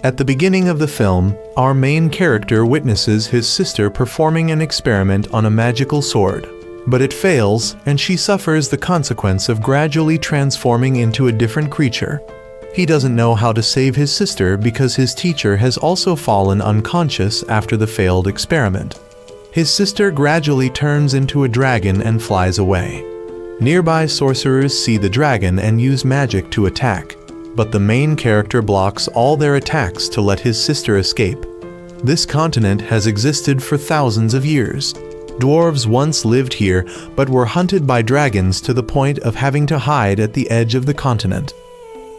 At the beginning of the film, our main character witnesses his sister performing an experiment on a magical sword. But it fails, and she suffers the consequence of gradually transforming into a different creature. He doesn't know how to save his sister because his teacher has also fallen unconscious after the failed experiment. His sister gradually turns into a dragon and flies away. Nearby sorcerers see the dragon and use magic to attack, but the main character blocks all their attacks to let his sister escape. This continent has existed for thousands of years. Dwarves once lived here, but were hunted by dragons to the point of having to hide at the edge of the continent.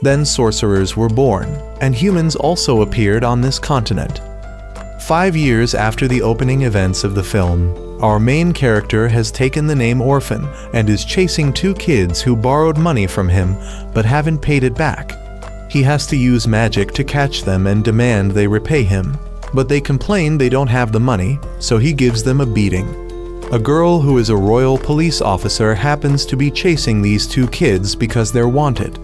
Then sorcerers were born, and humans also appeared on this continent. 5 years after the opening events of the film, our main character has taken the name Orphan and is chasing 2 kids who borrowed money from him but haven't paid it back. He has to use magic to catch them and demand they repay him, but they complain they don't have the money, so he gives them a beating. A girl who is a royal police officer happens to be chasing these 2 kids because they're wanted.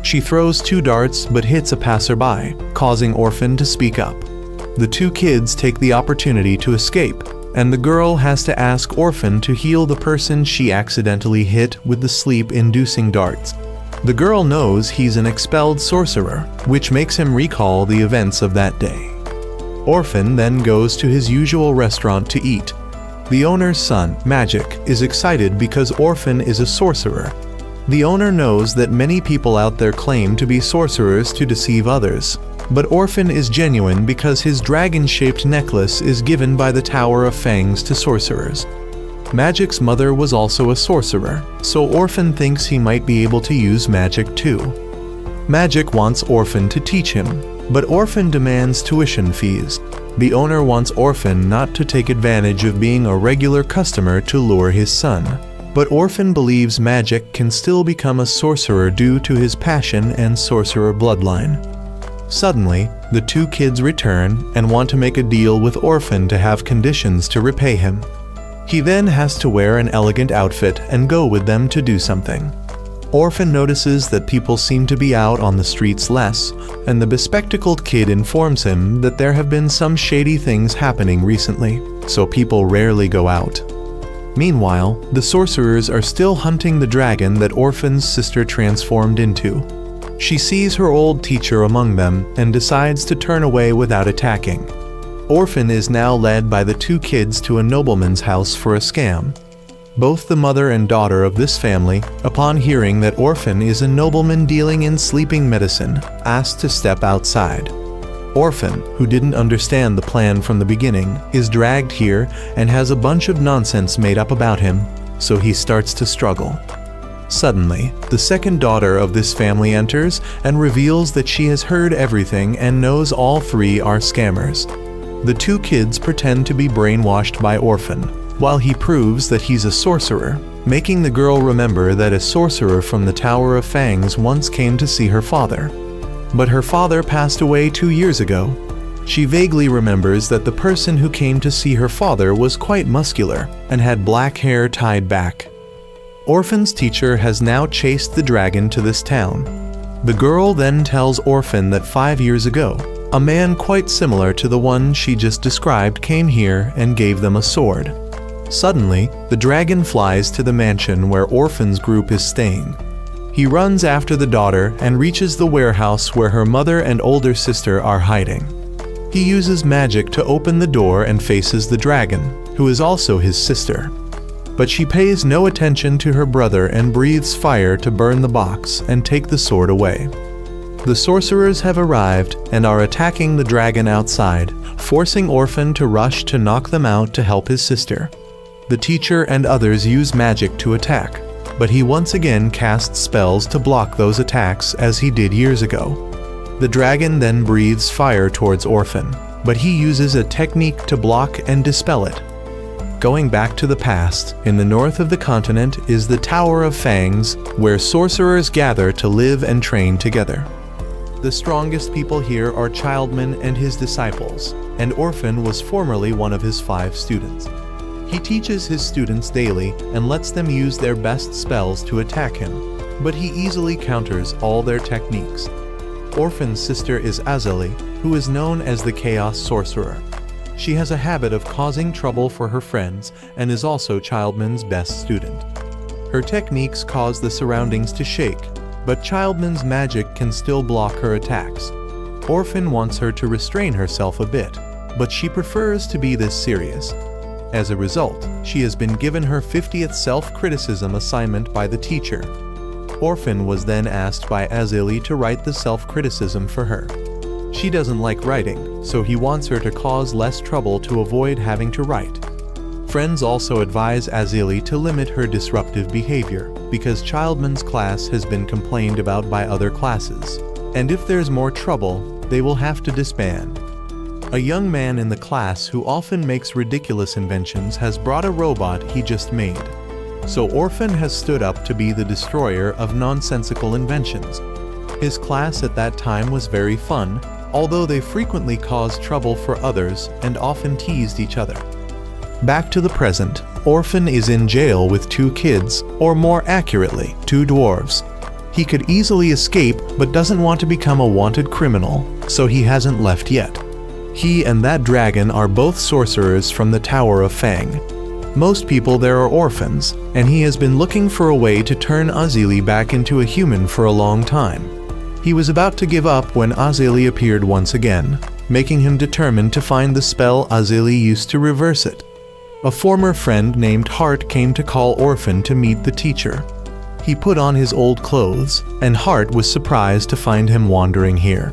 She throws 2 darts but hits a passerby, causing Orphan to speak up. The 2 kids take the opportunity to escape, and the girl has to ask Orphan to heal the person she accidentally hit with the sleep-inducing darts. The girl knows he's an expelled sorcerer, which makes him recall the events of that day. Orphan then goes to his usual restaurant to eat. The owner's son, Magic, is excited because Orphan is a sorcerer. The owner knows that many people out there claim to be sorcerers to deceive others, but Orphan is genuine because his dragon-shaped necklace is given by the Tower of Fangs to sorcerers. Magic's mother was also a sorcerer, so Orphan thinks he might be able to use magic too. Magic wants Orphan to teach him, but Orphan demands tuition fees. The owner wants Orphan not to take advantage of being a regular customer to lure his son. But Orphan believes Magic can still become a sorcerer due to his passion and sorcerer bloodline. Suddenly, the 2 kids return and want to make a deal with Orphan to have conditions to repay him. He then has to wear an elegant outfit and go with them to do something. Orphan notices that people seem to be out on the streets less, and the bespectacled kid informs him that there have been some shady things happening recently, so people rarely go out. Meanwhile, the sorcerers are still hunting the dragon that Orphan's sister transformed into. She sees her old teacher among them and decides to turn away without attacking. Orphan is now led by the 2 kids to a nobleman's house for a scam. Both the mother and daughter of this family, upon hearing that Orphan is a nobleman dealing in sleeping medicine, asked to step outside. Orphan, who didn't understand the plan from the beginning, is dragged here and has a bunch of nonsense made up about him, so he starts to struggle. Suddenly, the second daughter of this family enters and reveals that she has heard everything and knows all 3 are scammers. The 2 kids pretend to be brainwashed by Orphan, while he proves that he's a sorcerer, making the girl remember that a sorcerer from the Tower of Fangs once came to see her father. But her father passed away 2 years ago. She vaguely remembers that the person who came to see her father was quite muscular and had black hair tied back. Orphan's teacher has now chased the dragon to this town. The girl then tells Orphan that 5 years ago, a man quite similar to the one she just described came here and gave them a sword. Suddenly, the dragon flies to the mansion where Orphan's group is staying. He runs after the daughter and reaches the warehouse where her mother and older sister are hiding. He uses magic to open the door and faces the dragon, who is also his sister. But she pays no attention to her brother and breathes fire to burn the box and take the sword away. The sorcerers have arrived and are attacking the dragon outside, forcing Orphan to rush to knock them out to help his sister. The teacher and others use magic to attack, but he once again casts spells to block those attacks as he did years ago. The dragon then breathes fire towards Orphan, but he uses a technique to block and dispel it. Going back to the past, in the north of the continent is the Tower of Fangs, where sorcerers gather to live and train together. The strongest people here are Childman and his disciples, and Orphan was formerly one of his 5 students. He teaches his students daily and lets them use their best spells to attack him, but he easily counters all their techniques. Orphan's sister is Azali, who is known as the Chaos Sorcerer. She has a habit of causing trouble for her friends and is also Childman's best student. Her techniques cause the surroundings to shake, but Childman's magic can still block her attacks. Orphan wants her to restrain herself a bit, but she prefers to be this serious. As a result, she has been given her 50th self-criticism assignment by the teacher. Orphan was then asked by Azali to write the self-criticism for her. She doesn't like writing, so he wants her to cause less trouble to avoid having to write. Friends also advise Azali to limit her disruptive behavior, because Childman's class has been complained about by other classes, and if there's more trouble, they will have to disband. A young man in the class who often makes ridiculous inventions has brought a robot he just made. So Orphan has stood up to be the destroyer of nonsensical inventions. His class at that time was very fun, although they frequently caused trouble for others and often teased each other. Back to the present, Orphan is in jail with 2 kids, or more accurately, 2 dwarves. He could easily escape but doesn't want to become a wanted criminal, so he hasn't left yet. He and that dragon are both sorcerers from the Tower of Fang. Most people there are orphans, and he has been looking for a way to turn Azali back into a human for a long time. He was about to give up when Azali appeared once again, making him determined to find the spell Azali used to reverse it. A former friend named Hart came to call Orphan to meet the teacher. He put on his old clothes, and Hart was surprised to find him wandering here.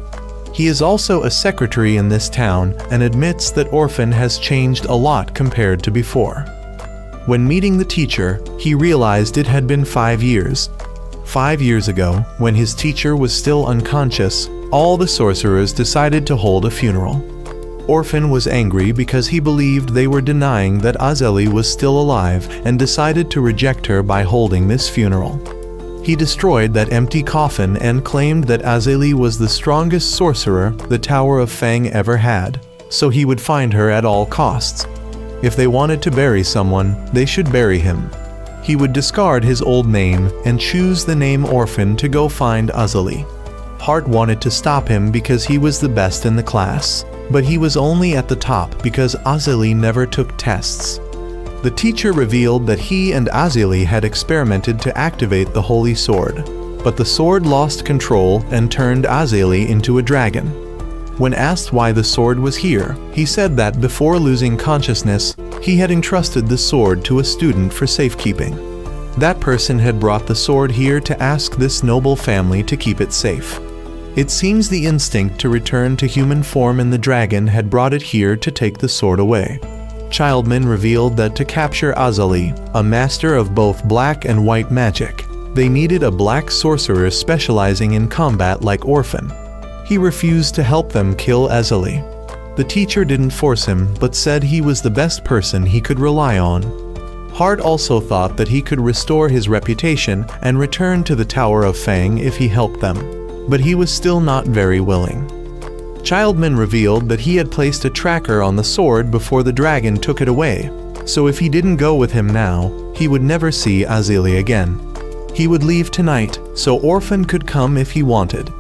He is also a secretary in this town and admits that Orphan has changed a lot compared to before. When meeting the teacher, he realized it had been 5 years. 5 years ago, when his teacher was still unconscious, all the sorcerers decided to hold a funeral. Orphan was angry because he believed they were denying that Azali was still alive and decided to reject her by holding this funeral. He destroyed that empty coffin and claimed that Azali was the strongest sorcerer the Tower of Fang ever had, so he would find her at all costs. If they wanted to bury someone, they should bury him. He would discard his old name and choose the name Orphan to go find Azali. Hart wanted to stop him because he was the best in the class, but he was only at the top because Azali never took tests. The teacher revealed that he and Azali had experimented to activate the Holy Sword, but the sword lost control and turned Azali into a dragon. When asked why the sword was here, he said that before losing consciousness, he had entrusted the sword to a student for safekeeping. That person had brought the sword here to ask this noble family to keep it safe. It seems the instinct to return to human form in the dragon had brought it here to take the sword away. Childman revealed that to capture Azali, a master of both black and white magic, they needed a black sorcerer specializing in combat like Orphan. He refused to help them kill Azali. The teacher didn't force him, but said he was the best person he could rely on. Hart also thought that he could restore his reputation and return to the Tower of Fang if he helped them, but he was still not very willing. Childman revealed that he had placed a tracker on the sword before the dragon took it away, so if he didn't go with him now, he would never see Azali again. He would leave tonight, so Orphan could come if he wanted.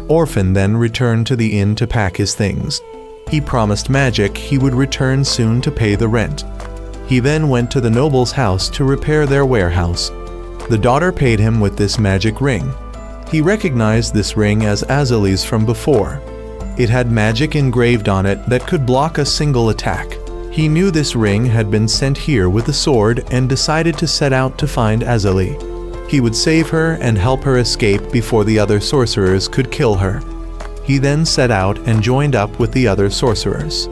Orphan then returned to the inn to pack his things. He promised Magic he would return soon to pay the rent. He then went to the noble's house to repair their warehouse. The daughter paid him with this magic ring. He recognized this ring as Azali's from before. It had magic engraved on it that could block a single attack. He knew this ring had been sent here with the sword and decided to set out to find Azali. He would save her and help her escape before the other sorcerers could kill her. He then set out and joined up with the other sorcerers.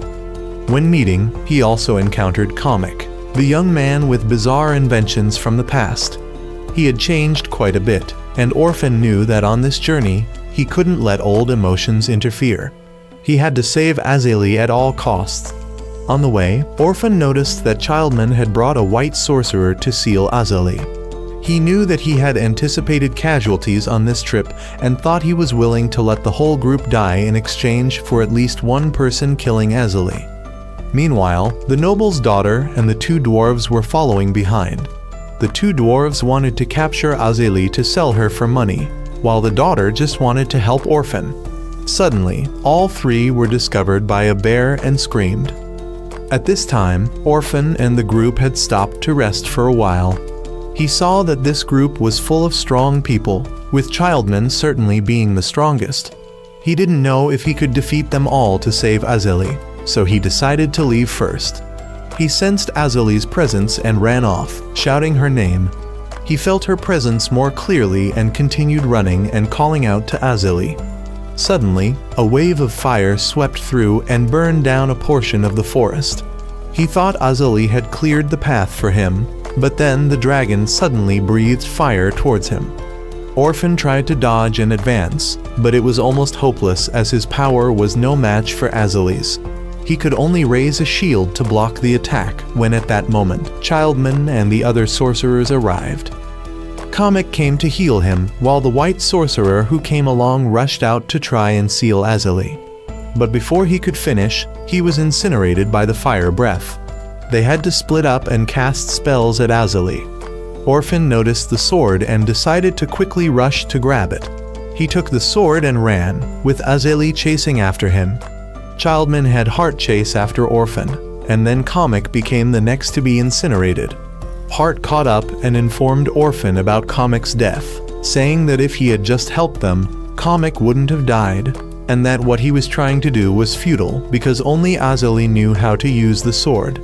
When meeting, he also encountered Comic, the young man with bizarre inventions from the past. He had changed quite a bit, and Orphan knew that on this journey, he couldn't let old emotions interfere. He had to save Azali at all costs. On the way, Orphan noticed that Childman had brought a white sorcerer to seal Azali. He knew that he had anticipated casualties on this trip and thought he was willing to let the whole group die in exchange for at least one person killing Azali. Meanwhile, the noble's daughter and the 2 dwarves were following behind. The 2 dwarves wanted to capture Azali to sell her for money, while the daughter just wanted to help Orphan. Suddenly, all three were discovered by a bear and screamed. At this time, Orphan and the group had stopped to rest for a while. He saw that this group was full of strong people, with Childman certainly being the strongest. He didn't know if he could defeat them all to save Azali, so he decided to leave first. He sensed Azali's presence and ran off, shouting her name. He felt her presence more clearly and continued running and calling out to Azali. Suddenly, a wave of fire swept through and burned down a portion of the forest. He thought Azali had cleared the path for him, but then the dragon suddenly breathed fire towards him. Orphan tried to dodge and advance, but it was almost hopeless as his power was no match for Azali's. He could only raise a shield to block the attack when at that moment, Childman and the other sorcerers arrived. Comic came to heal him, while the white sorcerer who came along rushed out to try and seal Azali. But before he could finish, he was incinerated by the fire breath. They had to split up and cast spells at Azali. Orphan noticed the sword and decided to quickly rush to grab it. He took the sword and ran, with Azali chasing after him. Childman had Heart chase after Orphan, and then Comic became the next to be incinerated. Heart caught up and informed Orphan about Comic's death, saying that if he had just helped them, Comic wouldn't have died, and that what he was trying to do was futile because only Azali knew how to use the sword.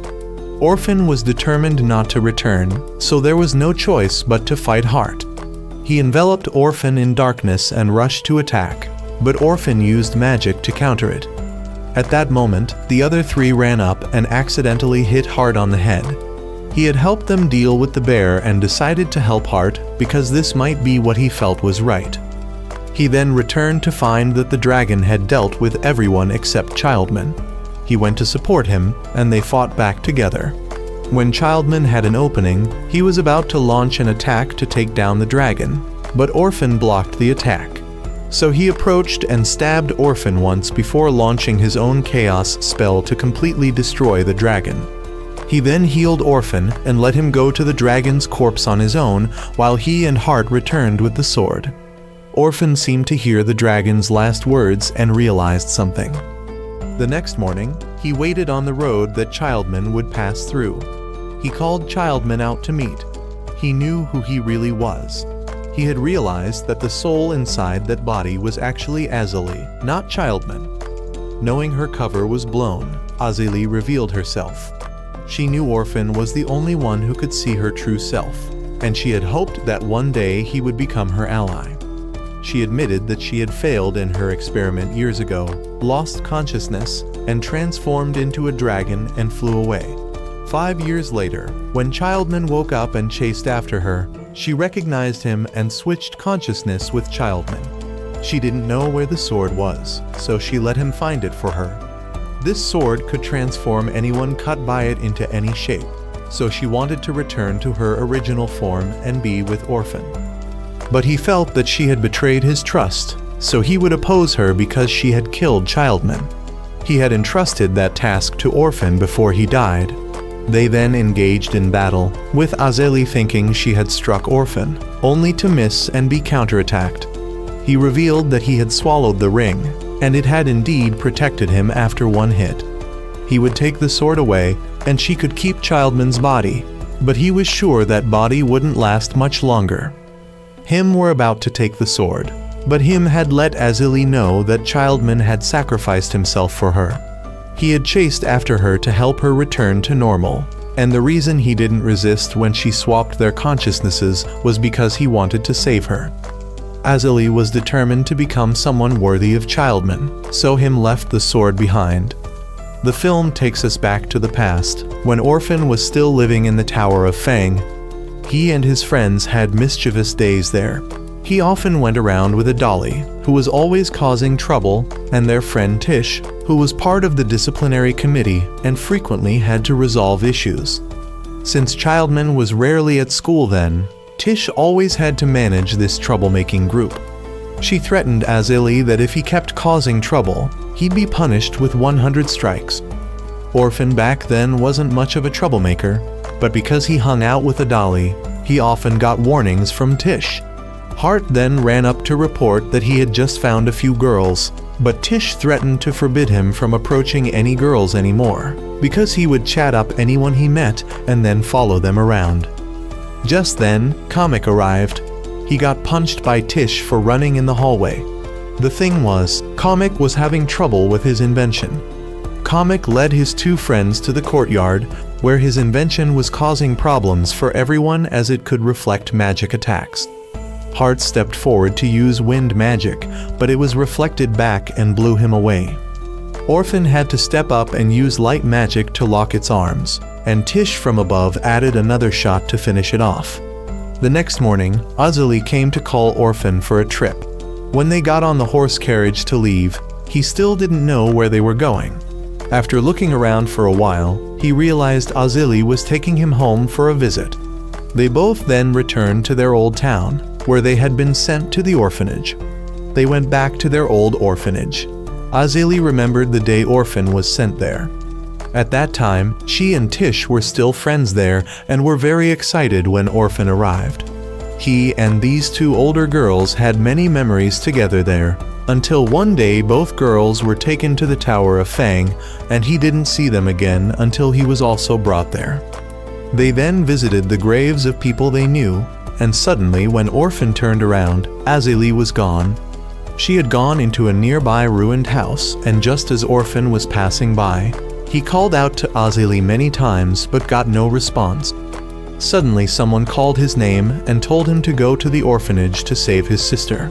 Orphan was determined not to return, so there was no choice but to fight Heart. He enveloped Orphan in darkness and rushed to attack, but Orphan used magic to counter it. At that moment, the other three ran up and accidentally hit Heart on the head. He had helped them deal with the bear and decided to help Heart because this might be what he felt was right. He then returned to find that the dragon had dealt with everyone except Childman. He went to support him, and they fought back together. When Childman had an opening, he was about to launch an attack to take down the dragon, but Orphan blocked the attack. So he approached and stabbed Orphan once before launching his own chaos spell to completely destroy the dragon. He then healed Orphan and let him go to the dragon's corpse on his own while he and Heart returned with the sword. Orphan seemed to hear the dragon's last words and realized something. The next morning, he waited on the road that Childman would pass through. He called Childman out to meet. He knew who he really was. He had realized that the soul inside that body was actually Azali, not Childman. Knowing her cover was blown, Azali revealed herself. She knew Orphan was the only one who could see her true self, and she had hoped that one day he would become her ally. She admitted that she had failed in her experiment years ago, lost consciousness, and transformed into a dragon and flew away. 5 years later, when Childman woke up and chased after her, she recognized him and switched consciousness with Childman. She didn't know where the sword was, so she let him find it for her. This sword could transform anyone cut by it into any shape, so she wanted to return to her original form and be with Orphan. But he felt that she had betrayed his trust, so he would oppose her because she had killed Childman. He had entrusted that task to Orphan before he died. They then engaged in battle, with Azali thinking she had struck Orphan, only to miss and be counterattacked. He revealed that he had swallowed the ring, and it had indeed protected him after one hit. He would take the sword away, and she could keep Childman's body, but he was sure that body wouldn't last much longer. Him were about to take the sword, but him had let Azali know that Childman had sacrificed himself for her. He had chased after her to help her return to normal, and the reason he didn't resist when she swapped their consciousnesses was because he wanted to save her. Azali was determined to become someone worthy of Childman, so him left the sword behind. The film takes us back to the past, when Orphan was still living in the Tower of Fang. He and his friends had mischievous days there. He often went around with a dolly, who was always causing trouble, and their friend Tish, who was part of the disciplinary committee and frequently had to resolve issues. Since Childman was rarely at school then, Tish always had to manage this troublemaking group. She threatened Azali that if he kept causing trouble, he'd be punished with 100 strikes. Orphan back then wasn't much of a troublemaker, but because he hung out with a dolly, he often got warnings from Tish. Hart then ran up to report that he had just found a few girls, But Tish threatened to forbid him from approaching any girls anymore, because he would chat up anyone he met and then follow them around. Just then, Comic arrived. He got punched by Tish for running in the hallway. The thing was, Comic was having trouble with his invention. Comic led his two friends to the courtyard, where his invention was causing problems for everyone as it could reflect magic attacks. Hart stepped forward to use wind magic, but it was reflected back and blew him away. Orphan had to step up and use light magic to lock its arms, and Tish from above added another shot to finish it off. The next morning, Azali came to call Orphan for a trip. When they got on the horse carriage to leave, he still didn't know where they were going. After looking around for a while, he realized Azali was taking him home for a visit. They both then returned to their old town, where they had been sent to the orphanage. They went back to their old orphanage. Azali remembered the day Orphan was sent there. At that time, she and Tish were still friends there and were very excited when Orphan arrived. He and these two older girls had many memories together there, until one day both girls were taken to the Tower of Fang, and he didn't see them again until he was also brought there. They then visited the graves of people they knew, and suddenly when Orphan turned around, Azali was gone. She had gone into a nearby ruined house, and just as Orphan was passing by, he called out to Azali many times but got no response. Suddenly someone called his name and told him to go to the orphanage to save his sister.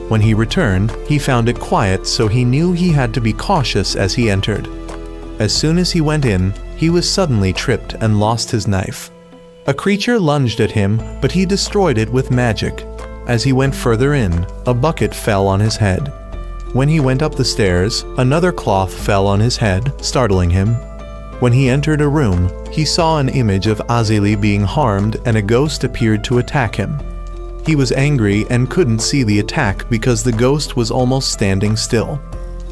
When he returned, he found it quiet, so he knew he had to be cautious as he entered. As soon as he went in, he was suddenly tripped and lost his knife. A creature lunged at him, but he destroyed it with magic. As he went further in, a bucket fell on his head. When he went up the stairs, another cloth fell on his head, startling him. When he entered a room, he saw an image of Azali being harmed and a ghost appeared to attack him. He was angry and couldn't see the attack because the ghost was almost standing still.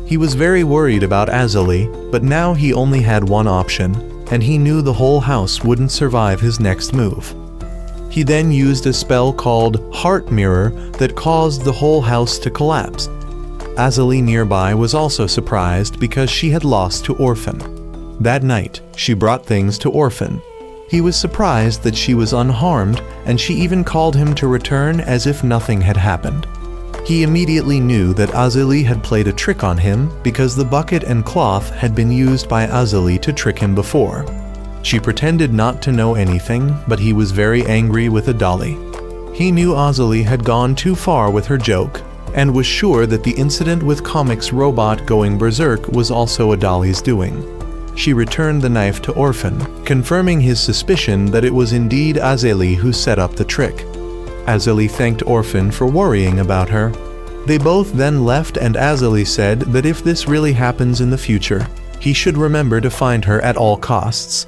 He was very worried about Azali, but now he only had one option, and he knew the whole house wouldn't survive his next move. He then used a spell called Heart Mirror that caused the whole house to collapse. Azali nearby was also surprised because she had lost to Orphan. That night, she brought things to Orphan. He was surprised that she was unharmed, and she even called him to return as if nothing had happened. He immediately knew that Azali had played a trick on him because the bucket and cloth had been used by Azali to trick him before. She pretended not to know anything, but he was very angry with Adali. He knew Azali had gone too far with her joke, and was sure that the incident with Comic's robot going berserk was also Adali's doing. She returned the knife to Orphan, confirming his suspicion that it was indeed Azali who set up the trick. Azali thanked Orphan for worrying about her. They both then left, and Azali said that if this really happens in the future, he should remember to find her at all costs.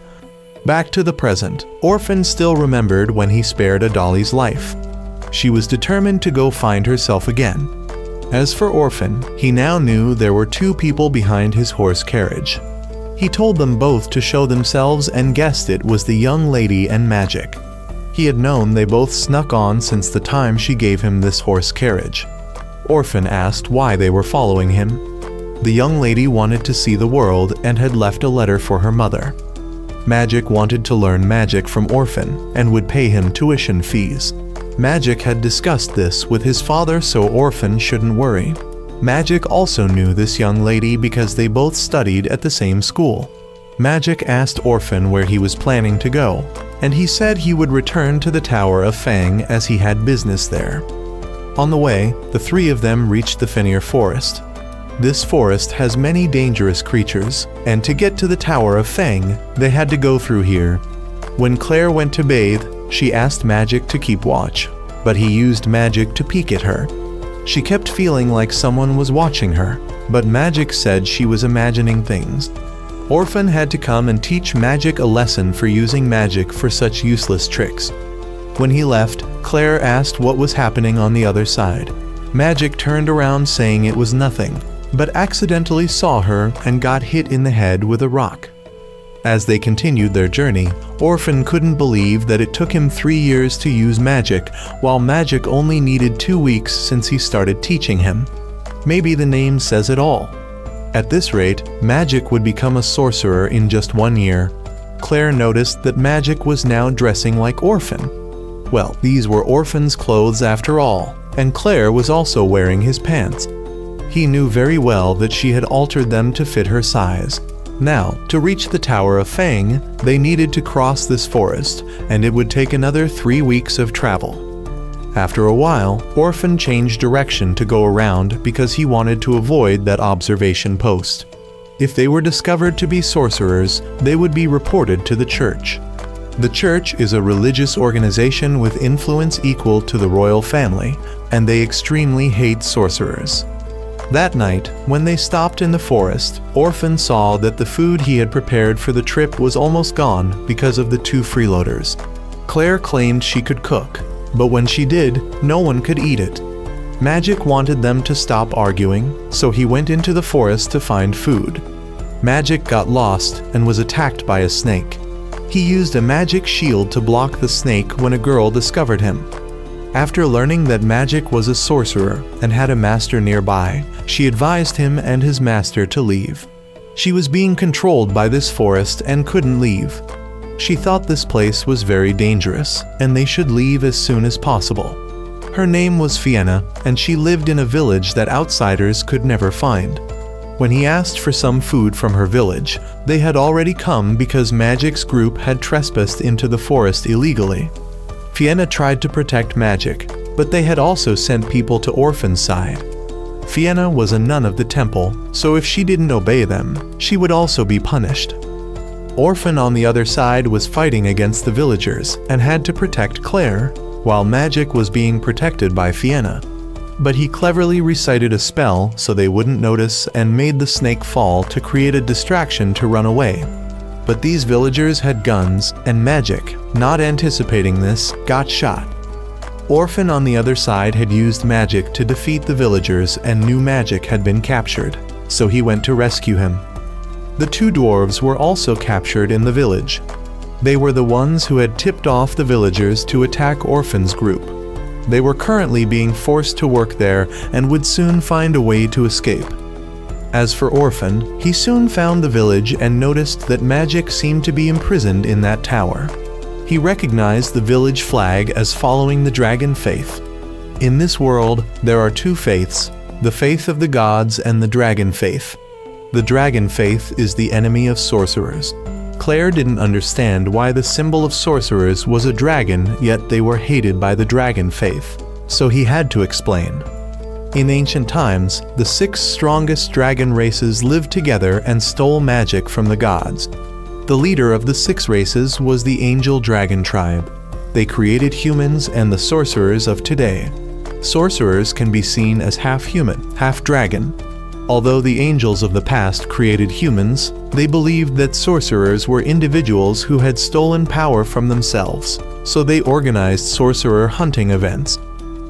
Back to the present, Orphan still remembered when he spared Adali's life. She was determined to go find herself again. As for Orphan, he now knew there were two people behind his horse carriage. He told them both to show themselves and guessed it was the young lady and Magic. He had known they both snuck on since the time she gave him this horse carriage. Orphan asked why they were following him. The young lady wanted to see the world and had left a letter for her mother. Magic wanted to learn magic from Orphan and would pay him tuition fees. Magic had discussed this with his father, so Orphan shouldn't worry. Magic also knew this young lady because they both studied at the same school. Magic asked Orphan where he was planning to go, and he said he would return to the Tower of Fang as he had business there. On the way, the three of them reached the Fenrir Forest. This forest has many dangerous creatures, and to get to the Tower of Fang, they had to go through here. When Claire went to bathe, she asked Magic to keep watch, but he used magic to peek at her. She kept feeling like someone was watching her, but Magic said she was imagining things. Orphan had to come and teach Magic a lesson for using magic for such useless tricks. When he left, Claire asked what was happening on the other side. Magic turned around saying it was nothing, but accidentally saw her and got hit in the head with a rock. As they continued their journey, Orphan couldn't believe that it took him 3 years to use magic, while Magic only needed 2 weeks since he started teaching him. Maybe the name says it all. At this rate, Magic would become a sorcerer in just 1 year. Claire noticed that Magic was now dressing like Orphan. Well, these were Orphan's clothes after all, and Claire was also wearing his pants. He knew very well that she had altered them to fit her size. Now, to reach the Tower of Fang, they needed to cross this forest, and it would take another 3 weeks of travel. After a while, Orphan changed direction to go around because he wanted to avoid that observation post. If they were discovered to be sorcerers, they would be reported to the church. The church is a religious organization with influence equal to the royal family, and they extremely hate sorcerers. That night, when they stopped in the forest, Orphan saw that the food he had prepared for the trip was almost gone because of the 2 freeloaders. Claire claimed she could cook, but when she did, no one could eat it. Magic wanted them to stop arguing, so he went into the forest to find food. Magic got lost and was attacked by a snake. He used a magic shield to block the snake when a girl discovered him. After learning that Magic was a sorcerer and had a master nearby, she advised him and his master to leave. She was being controlled by this forest and couldn't leave. She thought this place was very dangerous, and they should leave as soon as possible. Her name was Fienna, and she lived in a village that outsiders could never find. When he asked for some food from her village, they had already come because Magic's group had trespassed into the forest illegally. Fienna tried to protect Magic, but they had also sent people to Orphan's side. Fienna was a nun of the temple, so if she didn't obey them, she would also be punished. Orphan on the other side was fighting against the villagers and had to protect Claire, while Magic was being protected by Fienna. But he cleverly recited a spell so they wouldn't notice and made the snake fall to create a distraction to run away. But these villagers had guns, and Magic, not anticipating this, got shot. Orphan on the other side had used magic to defeat the villagers and knew Magic had been captured, so he went to rescue him. The 2 dwarves were also captured in the village. They were the ones who had tipped off the villagers to attack Orphan's group. They were currently being forced to work there and would soon find a way to escape. As for Orphan, he soon found the village and noticed that Magic seemed to be imprisoned in that tower. He recognized the village flag as following the dragon faith. In this world, there are 2 faiths, the faith of the gods and the dragon faith. The dragon faith is the enemy of sorcerers. Claire didn't understand why the symbol of sorcerers was a dragon, yet they were hated by the dragon faith, so he had to explain. In ancient times, the 6 strongest dragon races lived together and stole magic from the gods. The leader of the 6 races was the Angel Dragon tribe. They created humans and the sorcerers of today. Sorcerers can be seen as half human, half dragon. Although the angels of the past created humans, they believed that sorcerers were individuals who had stolen power from themselves, so they organized sorcerer hunting events.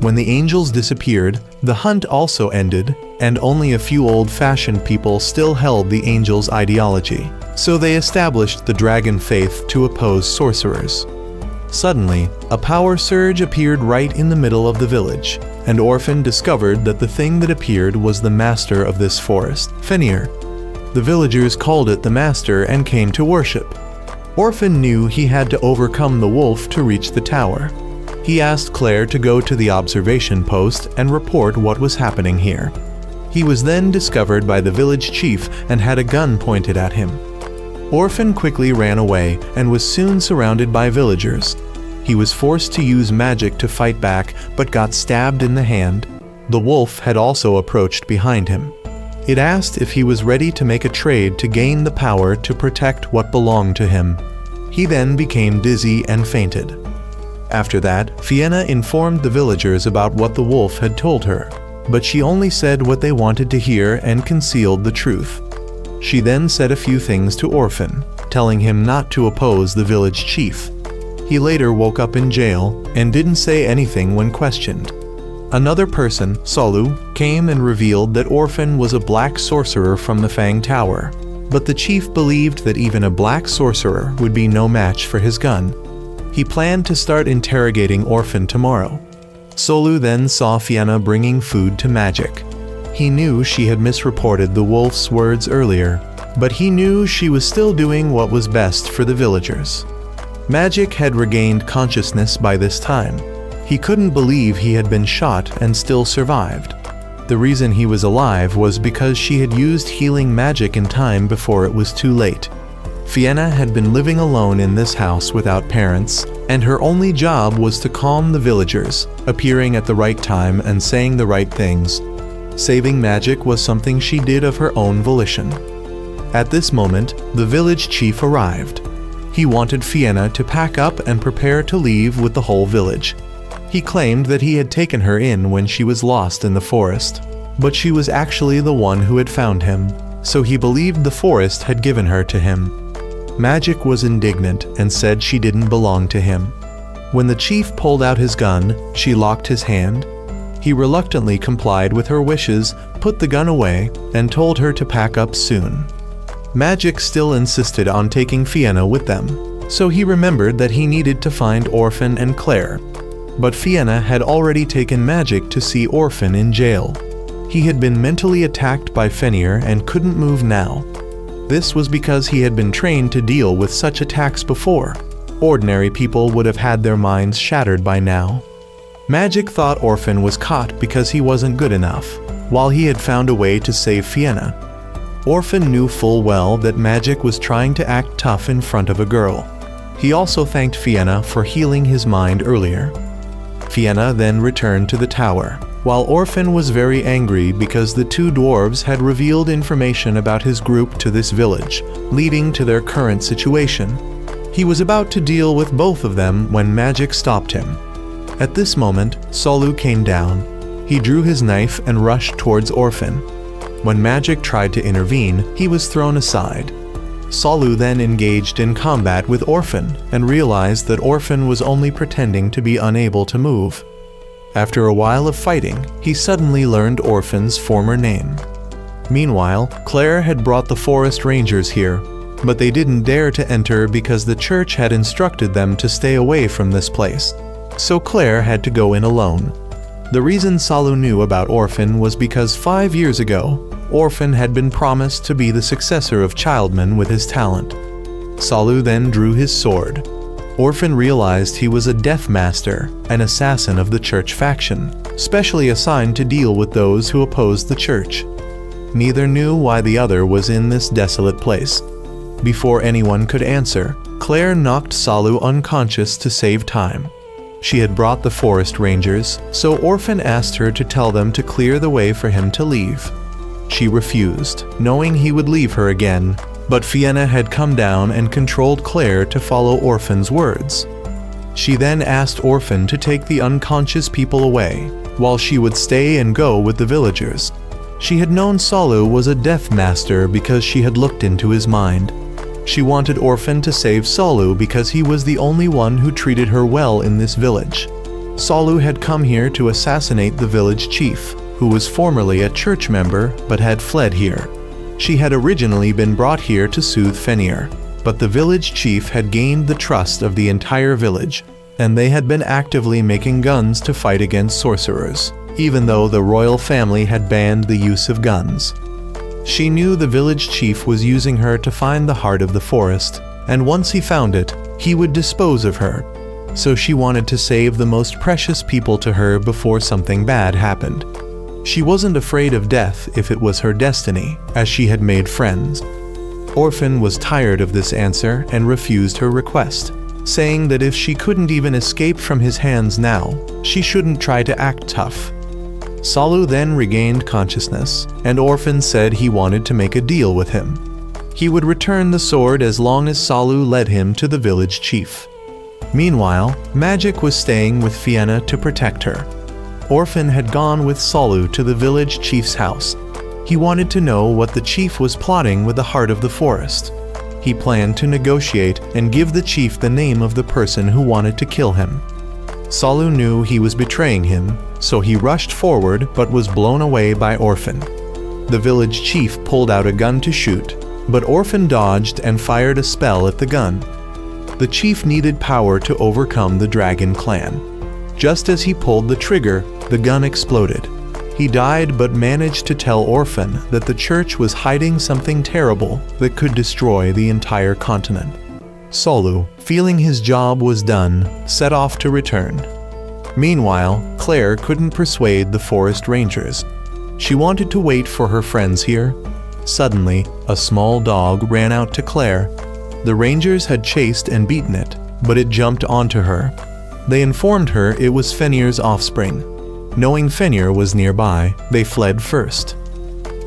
When the angels disappeared, the hunt also ended, and only a few old-fashioned people still held the angels' ideology, so they established the dragon faith to oppose sorcerers. Suddenly, a power surge appeared right in the middle of the village, and Orphan discovered that the thing that appeared was the master of this forest, Fenrir. The villagers called it the master and came to worship. Orphan knew he had to overcome the wolf to reach the tower. He asked Claire to go to the observation post and report what was happening here. He was then discovered by the village chief and had a gun pointed at him. Orphan quickly ran away and was soon surrounded by villagers. He was forced to use magic to fight back, but got stabbed in the hand. The wolf had also approached behind him. It asked if he was ready to make a trade to gain the power to protect what belonged to him. He then became dizzy and fainted. After that, Fienna informed the villagers about what the wolf had told her, but she only said what they wanted to hear and concealed the truth. She then said a few things to Orphan, telling him not to oppose the village chief. He later woke up in jail and didn't say anything when questioned. Another person, Solu, came and revealed that Orphan was a black sorcerer from the Fang Tower, but the chief believed that even a black sorcerer would be no match for his gun. He planned to start interrogating Orphan tomorrow. Solu then saw Fienna bringing food to Magic. He knew she had misreported the wolf's words earlier, but he knew she was still doing what was best for the villagers. Magic had regained consciousness by this time. He couldn't believe he had been shot and still survived. The reason he was alive was because she had used healing magic in time before it was too late. Fienna had been living alone in this house without parents, and her only job was to calm the villagers, appearing at the right time and saying the right things. Saving magic was something she did of her own volition. At this moment, the village chief arrived. He wanted Fienna to pack up and prepare to leave with the whole village. He claimed that he had taken her in when she was lost in the forest, but she was actually the one who had found him, so he believed the forest had given her to him. Magic was indignant and said she didn't belong to him. When the chief pulled out his gun, she locked his hand. He reluctantly complied with her wishes, put the gun away, and told her to pack up soon. Magic still insisted on taking Fienna with them, so he remembered that he needed to find Orphan and Claire. But Fienna had already taken Magic to see Orphan in jail. He had been mentally attacked by Fenrir and couldn't move now. This was because he had been trained to deal with such attacks before. Ordinary people would have had their minds shattered by now. Magic thought Orphan was caught because he wasn't good enough, while he had found a way to save Fienna. Orphan knew full well that Magic was trying to act tough in front of a girl. He also thanked Fienna for healing his mind earlier. Fienna then returned to the tower, while Orphan was very angry because the two dwarves had revealed information about his group to this village, leading to their current situation. He was about to deal with both of them when Magic stopped him. At this moment, Solu came down. He drew his knife and rushed towards Orphan. When Magic tried to intervene, he was thrown aside. Solu then engaged in combat with Orphan and realized that Orphan was only pretending to be unable to move. After a while of fighting, he suddenly learned Orphan's former name. Meanwhile, Claire had brought the forest rangers here, but they didn't dare to enter because the church had instructed them to stay away from this place. So Claire had to go in alone. The reason Solu knew about Orphan was because 5 years ago, Orphan had been promised to be the successor of Childman with his talent. Solu then drew his sword. Orphan realized he was a death master, an assassin of the church faction, specially assigned to deal with those who opposed the church. Neither knew why the other was in this desolate place. Before anyone could answer, Claire knocked Solu unconscious to save time. She had brought the forest rangers, so Orphan asked her to tell them to clear the way for him to leave. She refused, knowing he would leave her again, but Fienna had come down and controlled Claire to follow Orphan's words. She then asked Orphan to take the unconscious people away, while she would stay and go with the villagers. She had known Solu was a death master because she had looked into his mind. She wanted Orphan to save Solu because he was the only one who treated her well in this village. Solu had come here to assassinate the village chief, who was formerly a church member but had fled here. She had originally been brought here to soothe Fenrir, but the village chief had gained the trust of the entire village, and they had been actively making guns to fight against sorcerers, even though the royal family had banned the use of guns. She knew the village chief was using her to find the heart of the forest, and once he found it, he would dispose of her. So she wanted to save the most precious people to her before something bad happened. She wasn't afraid of death if it was her destiny, as she had made friends. Orphan was tired of this answer and refused her request, saying that if she couldn't even escape from his hands now, she shouldn't try to act tough. Solu then regained consciousness, and Orphan said he wanted to make a deal with him. He would return the sword as long as Solu led him to the village chief. Meanwhile, Magic was staying with Fienna to protect her. Orphan had gone with Solu to the village chief's house. He wanted to know what the chief was plotting with the heart of the forest. He planned to negotiate and give the chief the name of the person who wanted to kill him. Solu knew he was betraying him, so he rushed forward but was blown away by Orphan. The village chief pulled out a gun to shoot, but Orphan dodged and fired a spell at the gun. The chief needed power to overcome the dragon clan. Just as he pulled the trigger, the gun exploded. He died but managed to tell Orphan that the church was hiding something terrible that could destroy the entire continent. Solu, feeling his job was done, set off to return. Meanwhile, Claire couldn't persuade the forest rangers. She wanted to wait for her friends here. Suddenly, a small dog ran out to Claire. The rangers had chased and beaten it, but it jumped onto her. They informed her it was Fenrir's offspring. Knowing Fenrir was nearby, they fled first.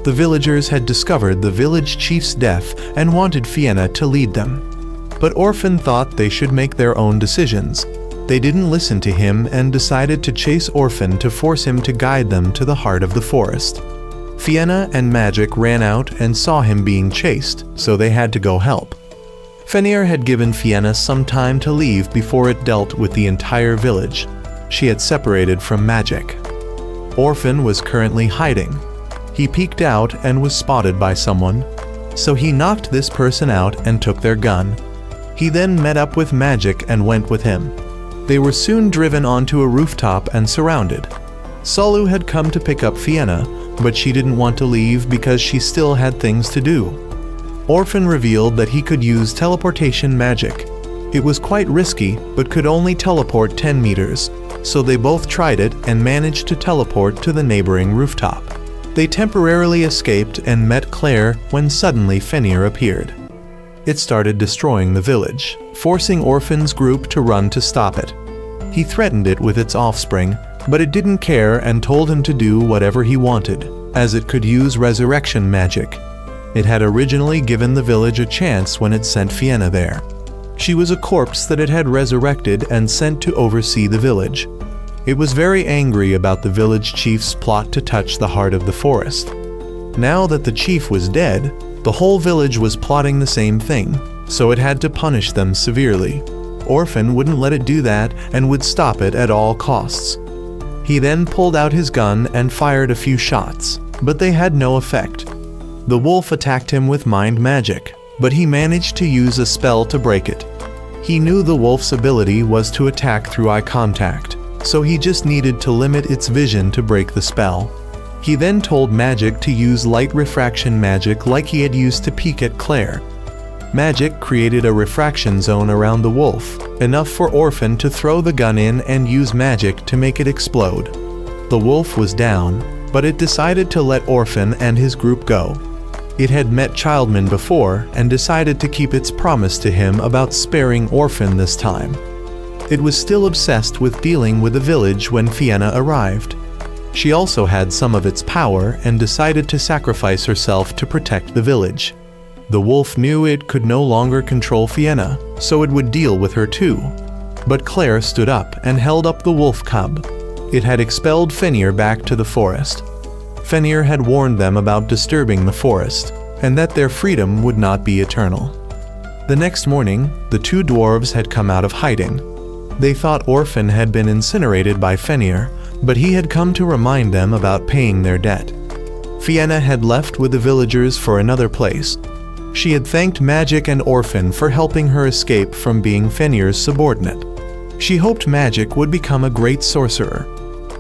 The villagers had discovered the village chief's death and wanted Fienna to lead them. But Orphan thought they should make their own decisions. They didn't listen to him and decided to chase Orphan to force him to guide them to the heart of the forest. Fienna and Magic ran out and saw him being chased, so they had to go help. Fenrir had given Fienna some time to leave before it dealt with the entire village. She had separated from Magic. Orphan was currently hiding. He peeked out and was spotted by someone, so he knocked this person out and took their gun. He then met up with Magic and went with him. They were soon driven onto a rooftop and surrounded. Solu had come to pick up Fienna, but she didn't want to leave because she still had things to do. Orphan revealed that he could use teleportation magic. It was quite risky, but could only teleport 10 meters, so they both tried it and managed to teleport to the neighboring rooftop. They temporarily escaped and met Claire when suddenly Fenrir appeared. It started destroying the village, forcing Orphan's group to run to stop it. He threatened it with its offspring, but it didn't care and told him to do whatever he wanted, as it could use resurrection magic. It had originally given the village a chance when it sent Fienna there. She was a corpse that it had resurrected and sent to oversee the village. It was very angry about the village chief's plot to touch the heart of the forest. Now that the chief was dead, the whole village was plotting the same thing, so it had to punish them severely. Orphan wouldn't let it do that and would stop it at all costs. He then pulled out his gun and fired a few shots, but they had no effect. The wolf attacked him with mind magic, but he managed to use a spell to break it. He knew the wolf's ability was to attack through eye contact, so he just needed to limit its vision to break the spell. He then told Magic to use light refraction magic like he had used to peek at Claire. Magic created a refraction zone around the wolf, enough for Orphan to throw the gun in and use magic to make it explode. The wolf was down, but it decided to let Orphan and his group go. It had met Childman before and decided to keep its promise to him about sparing Orphan this time. It was still obsessed with dealing with the village when Fienna arrived. She also had some of its power and decided to sacrifice herself to protect the village. The wolf knew it could no longer control Fienna, so it would deal with her too. But Claire stood up and held up the wolf cub. It had expelled Fenrir back to the forest. Fenrir had warned them about disturbing the forest, and that their freedom would not be eternal. The next morning, the two dwarves had come out of hiding. They thought Orphan had been incinerated by Fenrir, but he had come to remind them about paying their debt. Fienna had left with the villagers for another place. She had thanked Magic and Orphan for helping her escape from being Fenrir's subordinate. She hoped Magic would become a great sorcerer.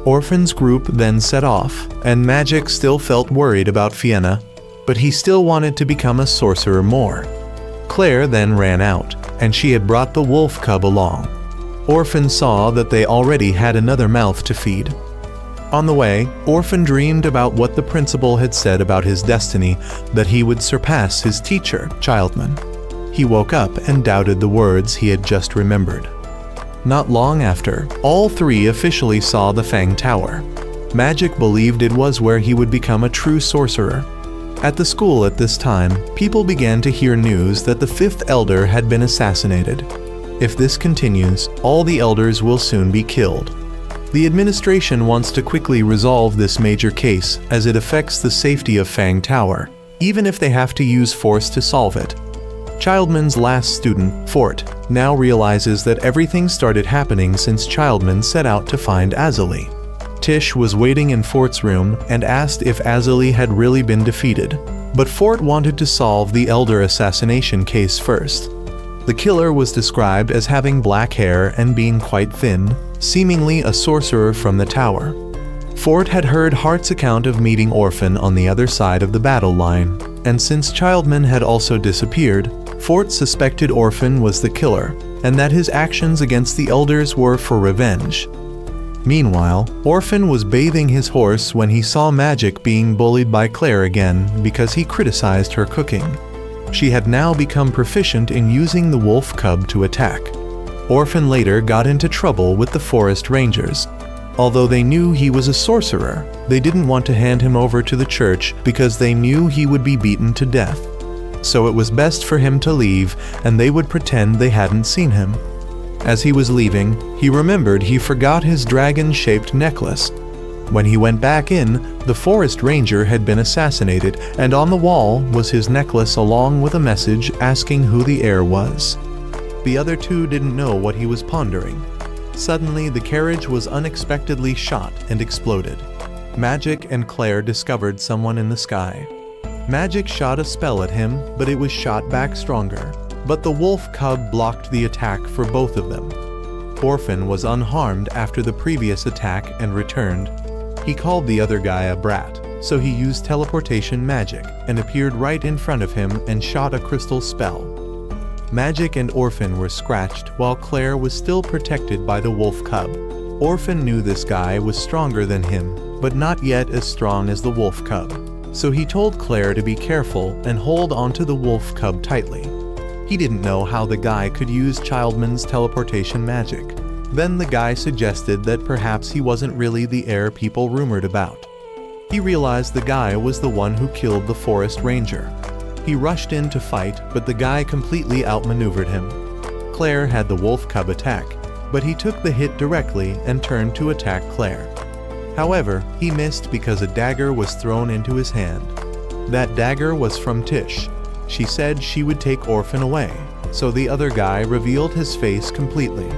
Orphan's group then set off, and Magic still felt worried about Fienna, but he still wanted to become a sorcerer more. Claire then ran out, and she had brought the wolf cub along. Orphan saw that they already had another mouth to feed. On the way, Orphan dreamed about what the principal had said about his destiny, that he would surpass his teacher, Childman. He woke up and doubted the words he had just remembered. Not long after, all three officially saw the Fang Tower. Magic believed it was where he would become a true sorcerer. At the school at this time, people began to hear news that the fifth elder had been assassinated. If this continues, all the elders will soon be killed. The administration wants to quickly resolve this major case as it affects the safety of Fang Tower, even if they have to use force to solve it. Childman's last student, Fort, now realizes that everything started happening since Childman set out to find Azali. Tish was waiting in Fort's room and asked if Azali had really been defeated, but Fort wanted to solve the elder assassination case first. The killer was described as having black hair and being quite thin, seemingly a sorcerer from the tower. Fort had heard Hart's account of meeting Orphan on the other side of the battle line, and since Childman had also disappeared, Fort suspected Orphan was the killer, and that his actions against the elders were for revenge. Meanwhile, Orphan was bathing his horse when he saw Magic being bullied by Claire again because he criticized her cooking. She had now become proficient in using the wolf cub to attack. Orphan later got into trouble with the forest rangers. Although they knew he was a sorcerer, they didn't want to hand him over to the church because they knew he would be beaten to death. So it was best for him to leave, and they would pretend they hadn't seen him. As he was leaving, he remembered he forgot his dragon-shaped necklace. When he went back in, the forest ranger had been assassinated, and on the wall was his necklace along with a message asking who the heir was. The other two didn't know what he was pondering. Suddenly, the carriage was unexpectedly shot and exploded. Magic and Claire discovered someone in the sky. Magic shot a spell at him, but it was shot back stronger. But the wolf cub blocked the attack for both of them. Orphan was unharmed after the previous attack and returned. He called the other guy a brat, so he used teleportation magic and appeared right in front of him and shot a crystal spell. Magic and Orphan were scratched while Claire was still protected by the wolf cub. Orphan knew this guy was stronger than him, but not yet as strong as the wolf cub. So he told Claire to be careful and hold onto the wolf cub tightly. He didn't know how the guy could use Childman's teleportation magic. Then the guy suggested that perhaps he wasn't really the heir people rumored about. He realized the guy was the one who killed the forest ranger. He rushed in to fight, but the guy completely outmaneuvered him. Claire had the wolf cub attack, but he took the hit directly and turned to attack Claire. However, he missed because a dagger was thrown into his hand. That dagger was from Tish. She said she would take Orphan away, so the other guy revealed his face completely.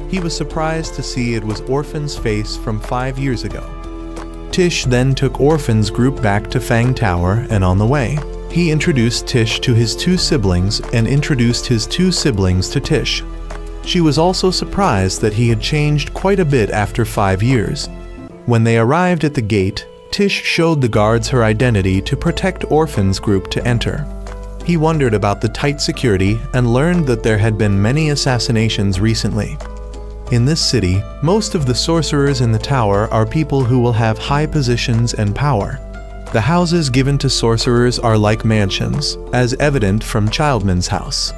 He was surprised to see it was Orphan's face from 5 years ago. Tish then took Orphan's group back to Fang Tower, and on the way, he introduced Tish to his two siblings and introduced his two siblings to Tish. She was also surprised that he had changed quite a bit after 5 years. When they arrived at the gate, Tish showed the guards her identity to protect Orphan's group to enter. He wondered about the tight security and learned that there had been many assassinations recently. In this city, most of the sorcerers in the tower are people who will have high positions and power. The houses given to sorcerers are like mansions, as evident from Childman's house.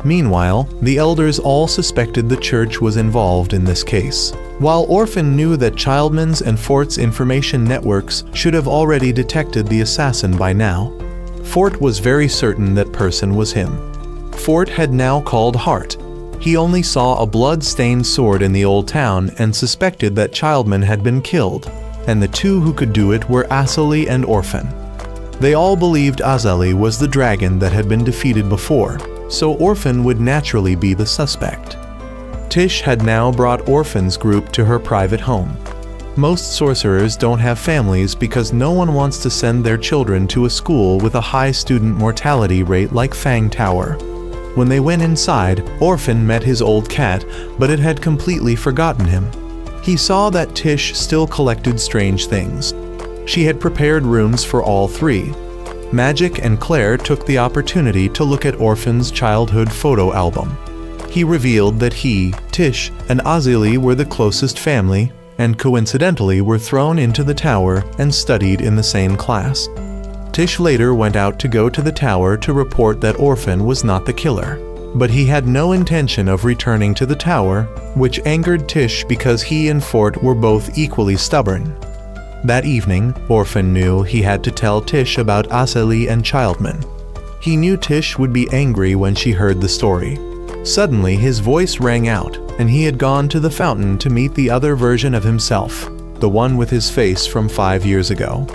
Meanwhile, the elders all suspected the church was involved in this case. While Orphan knew that Childman's and Fort's information networks should have already detected the assassin by now, Fort was very certain that person was him. Fort had now called Hart. He only saw a blood-stained sword in the old town and suspected that Childman had been killed, and the two who could do it were Asali and Orphan. They all believed Asali was the dragon that had been defeated before, so Orphan would naturally be the suspect. Tish had now brought Orphan's group to her private home. Most sorcerers don't have families because no one wants to send their children to a school with a high student mortality rate like Fang Tower. When they went inside, Orphan met his old cat, but it had completely forgotten him. He saw that Tish still collected strange things. She had prepared rooms for all three. Magic and Claire took the opportunity to look at Orphan's childhood photo album. He revealed that he, Tish, and Asali were the closest family, and coincidentally were thrown into the tower and studied in the same class. Tish later went out to go to the tower to report that Orphan was not the killer, but he had no intention of returning to the tower, which angered Tish because he and Fort were both equally stubborn. That evening, Orphan knew he had to tell Tish about Asali and Childman. He knew Tish would be angry when she heard the story. Suddenly, his voice rang out, and he had gone to the fountain to meet the other version of himself, the one with his face from 5 years ago.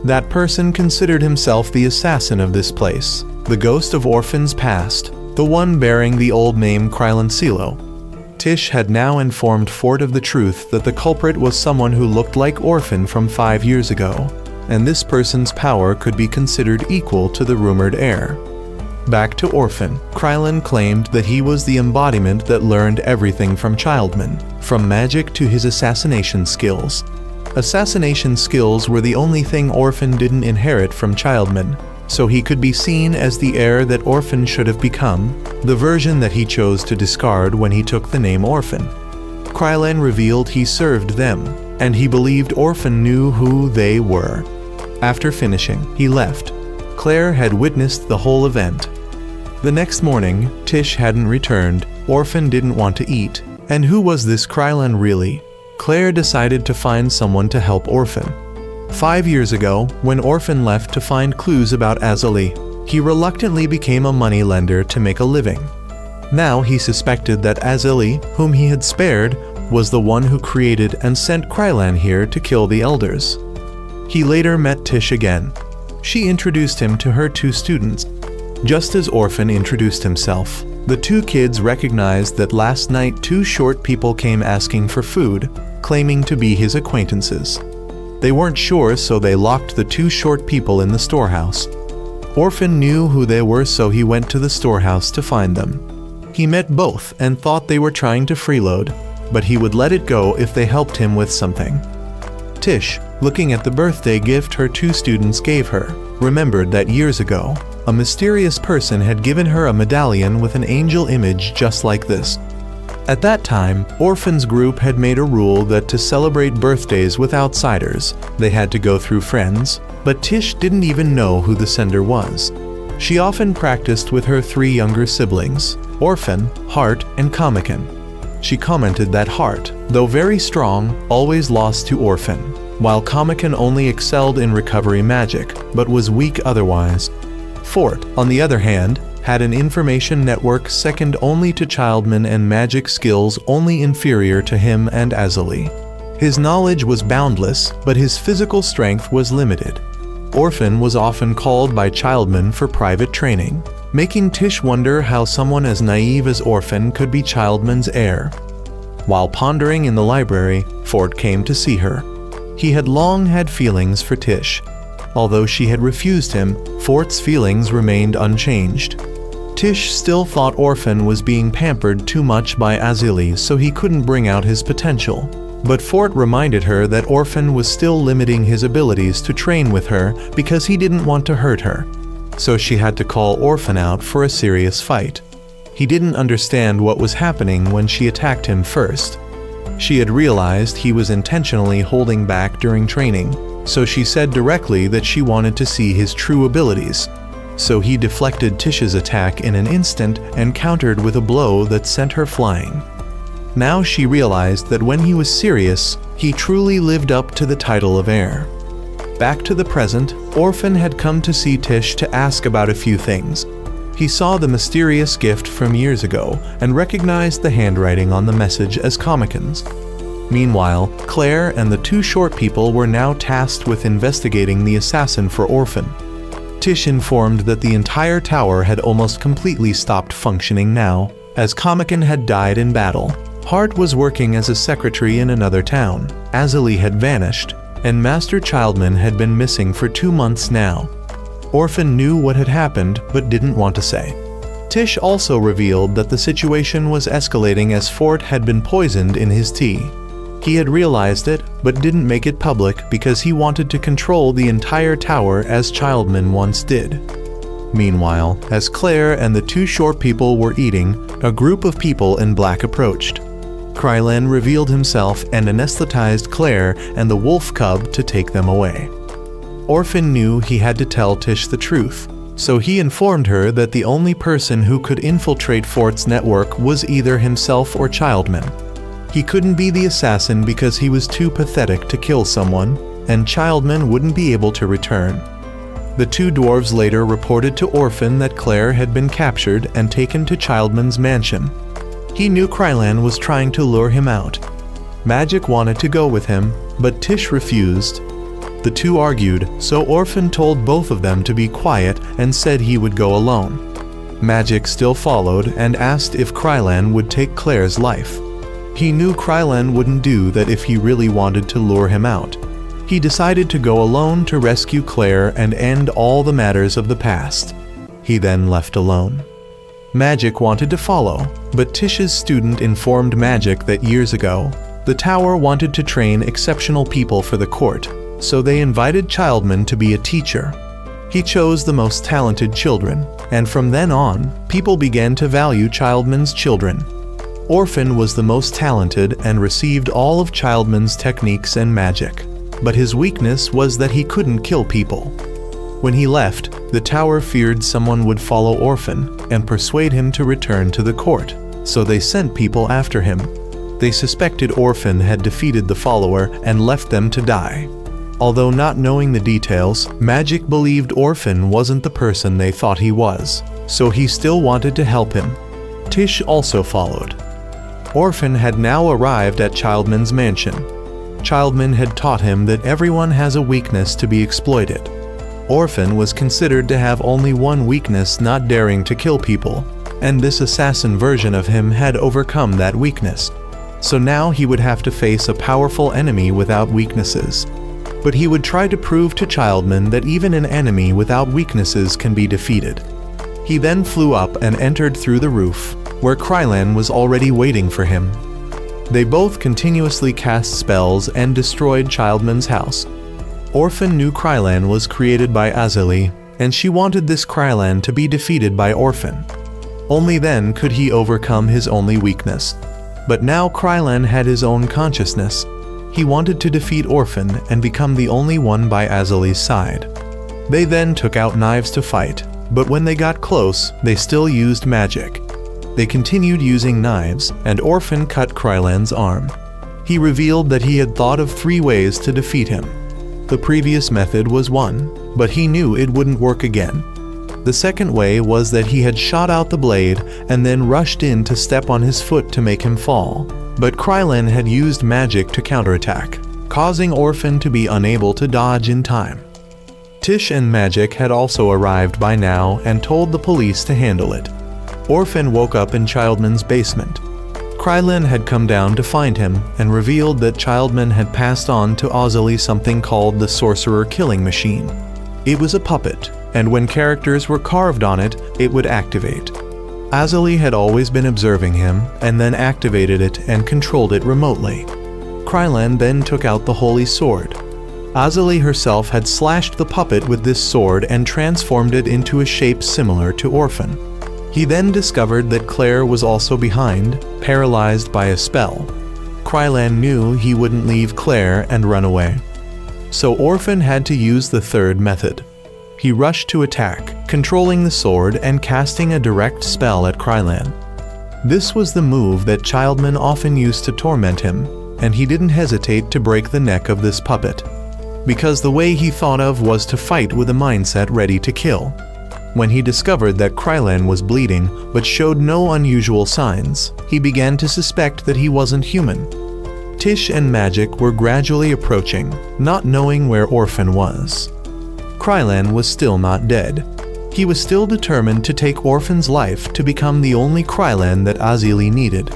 That person considered himself the assassin of this place, the ghost of Orphan's past, the one bearing the old name Krylancilo. Tish had now informed Fort of the truth that the culprit was someone who looked like Orphan from 5 years ago, and this person's power could be considered equal to the rumored heir. Back to Orphan, Krylan claimed that he was the embodiment that learned everything from Childman, from magic to his assassination skills. Assassination skills were the only thing Orphan didn't inherit from Childman, so he could be seen as the heir that Orphan should have become, the version that he chose to discard when he took the name Orphan. Krylin revealed he served them, and he believed Orphan knew who they were. After finishing, he left. Claire had witnessed the whole event. The next morning, Tish hadn't returned, Orphan didn't want to eat, and who was this Krylin really? Claire decided to find someone to help Orphan. 5 years ago, when Orphan left to find clues about Azali, he reluctantly became a moneylender to make a living. Now he suspected that Azali, whom he had spared, was the one who created and sent Krylin here to kill the elders. He later met Tish again. She introduced him to her 2 students. Just as Orphan introduced himself, the 2 kids recognized that last night 2 short people came asking for food, claiming to be his acquaintances. They weren't sure, so they locked the 2 short people in the storehouse. Orphan knew who they were, so he went to the storehouse to find them. He met both and thought they were trying to freeload, but he would let it go if they helped him with something. Tish, looking at the birthday gift her 2 students gave her, remembered that years ago, a mysterious person had given her a medallion with an angel image just like this. At that time, Orphan's group had made a rule that to celebrate birthdays with outsiders, they had to go through friends, but Tish didn't even know who the sender was. She often practiced with her 3 younger siblings, Orphan, Heart, and Comican. She commented that Heart, though very strong, always lost to Orphan, while Comican only excelled in recovery magic, but was weak otherwise. Fort, on the other hand, had an information network second only to Childman and magic skills only inferior to him and Azali. His knowledge was boundless, but his physical strength was limited. Orphan was often called by Childman for private training, making Tish wonder how someone as naive as Orphan could be Childman's heir. While pondering in the library, Fort came to see her. He had long had feelings for Tish. Although she had refused him, Fort's feelings remained unchanged. Tish still thought Orphan was being pampered too much by Azali, so he couldn't bring out his potential. But Fort reminded her that Orphan was still limiting his abilities to train with her because he didn't want to hurt her. So she had to call Orphan out for a serious fight. He didn't understand what was happening when she attacked him first. She had realized he was intentionally holding back during training, so she said directly that she wanted to see his true abilities. So he deflected Tish's attack in an instant and countered with a blow that sent her flying. Now she realized that when he was serious, he truly lived up to the title of heir. Back to the present, Orphan had come to see Tish to ask about a few things. He saw the mysterious gift from years ago and recognized the handwriting on the message as Comican's. Meanwhile, Claire and the 2 short people were now tasked with investigating the assassin for Orphan. Tish informed that the entire tower had almost completely stopped functioning now, as Comican had died in battle. Hart was working as a secretary in another town, Azali had vanished, and Master Childman had been missing for 2 months now. Orphan knew what had happened but didn't want to say. Tish also revealed that the situation was escalating as Fort had been poisoned in his tea. He had realized it, but didn't make it public because he wanted to control the entire tower as Childman once did. Meanwhile, as Claire and the 2 short people were eating, a group of people in black approached. Krylin revealed himself and anesthetized Claire and the wolf cub to take them away. Orphan knew he had to tell Tish the truth, so he informed her that the only person who could infiltrate Fort's network was either himself or Childman. He couldn't be the assassin because he was too pathetic to kill someone, and Childman wouldn't be able to return. The 2 dwarves later reported to Orphan that Claire had been captured and taken to Childman's mansion. He knew Krylin was trying to lure him out. Magic wanted to go with him, but Tish refused. The 2 argued, so Orphan told both of them to be quiet and said he would go alone. Magic still followed and asked if Krylin would take Claire's life. He knew Krylin wouldn't do that if he really wanted to lure him out. He decided to go alone to rescue Claire and end all the matters of the past. He then left alone. Magic wanted to follow, but Tish's student informed Magic that years ago, The tower wanted to train exceptional people for the court, so they invited Childman to be a teacher. He chose the most talented children, and from then on, people began to value Childman's children. Orphan was the most talented and received all of Childman's techniques and magic, but his weakness was that he couldn't kill people. When he left, the tower feared someone would follow Orphan and persuade him to return to the court, so they sent people after him. They suspected Orphan had defeated the follower and left them to die. Although not knowing the details, Magic believed Orphan wasn't the person they thought he was, so he still wanted to help him. Tish also followed. Orphan had now arrived at Childman's mansion. Childman had taught him that everyone has a weakness to be exploited. Orphan was considered to have only one weakness, not daring to kill people, and this assassin version of him had overcome that weakness. So now he would have to face a powerful enemy without weaknesses. But he would try to prove to Childman that even an enemy without weaknesses can be defeated. He then flew up and entered through the roof, where Krylan was already waiting for him. They both continuously cast spells and destroyed Childman's house. Orphan knew Krylan was created by Azali, and she wanted this Krylan to be defeated by Orphan. Only then could he overcome his only weakness. But now Krylan had his own consciousness. He wanted to defeat Orphan and become the only one by Azali's side. They then took out knives to fight, but when they got close, they still used magic. They continued using knives, and Orphan cut Krylan's arm. He revealed that he had thought of 3 ways to defeat him. The previous method was 1, but he knew it wouldn't work again. The second way was that he had shot out the blade and then rushed in to step on his foot to make him fall. But Krylan had used magic to counterattack, causing Orphan to be unable to dodge in time. Tish and Magic had also arrived by now and told the police to handle it. Orphan woke up in Childman's basement. Krylan had come down to find him and revealed that Childman had passed on to Azali something called the Sorcerer Killing Machine. It was a puppet, and when characters were carved on it, it would activate. Azali had always been observing him and then activated it and controlled it remotely. Krylan then took out the Holy Sword. Azali herself had slashed the puppet with this sword and transformed it into a shape similar to Orphan. He then discovered that Claire was also behind, paralyzed by a spell. Krylan knew he wouldn't leave Claire and run away. So Orphan had to use the third method. He rushed to attack, controlling the sword and casting a direct spell at Krylan. This was the move that Childman often used to torment him, and he didn't hesitate to break the neck of this puppet, because the way he thought of was to fight with a mindset ready to kill. When he discovered that Krylan was bleeding but showed no unusual signs, he began to suspect that he wasn't human. Tish and Magic were gradually approaching, not knowing where Orphan was. Krylan was still not dead. He was still determined to take Orphan's life to become the only Krylan that Azali needed.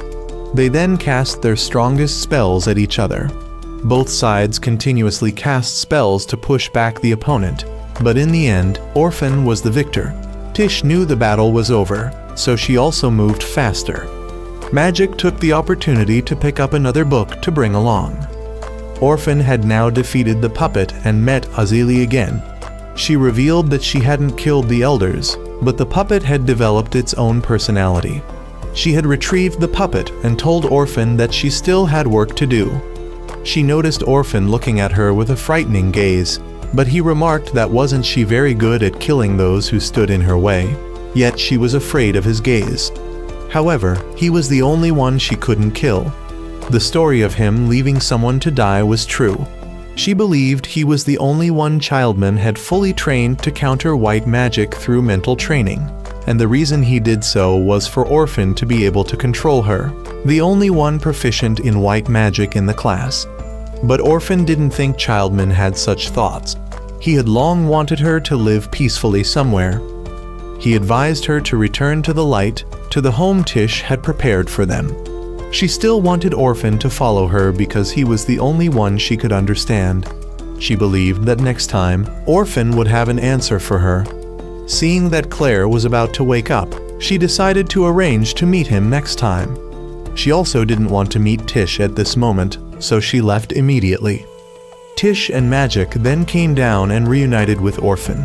They then cast their strongest spells at each other. Both sides continuously cast spells to push back the opponent, but in the end, Orphan was the victor. Tish knew the battle was over, so she also moved faster. Magic took the opportunity to pick up another book to bring along. Orphan had now defeated the puppet and met Azali again. She revealed that she hadn't killed the elders, but the puppet had developed its own personality. She had retrieved the puppet and told Orphan that she still had work to do. She noticed Orphan looking at her with a frightening gaze, but he remarked that wasn't she very good at killing those who stood in her way, yet she was afraid of his gaze. However, he was the only one she couldn't kill. The story of him leaving someone to die was true. She believed he was the only one Childman had fully trained to counter white magic through mental training, and the reason he did so was for Orphan to be able to control her, the only one proficient in white magic in the class. But Orphan didn't think Childman had such thoughts. He had long wanted her to live peacefully somewhere. He advised her to return to the light, to the home Tish had prepared for them. She still wanted Orphan to follow her because he was the only one she could understand. She believed that next time, Orphan would have an answer for her. Seeing that Claire was about to wake up, she decided to arrange to meet him next time. She also didn't want to meet Tish at this moment, so she left immediately. Tish and Magic then came down and reunited with Orphan.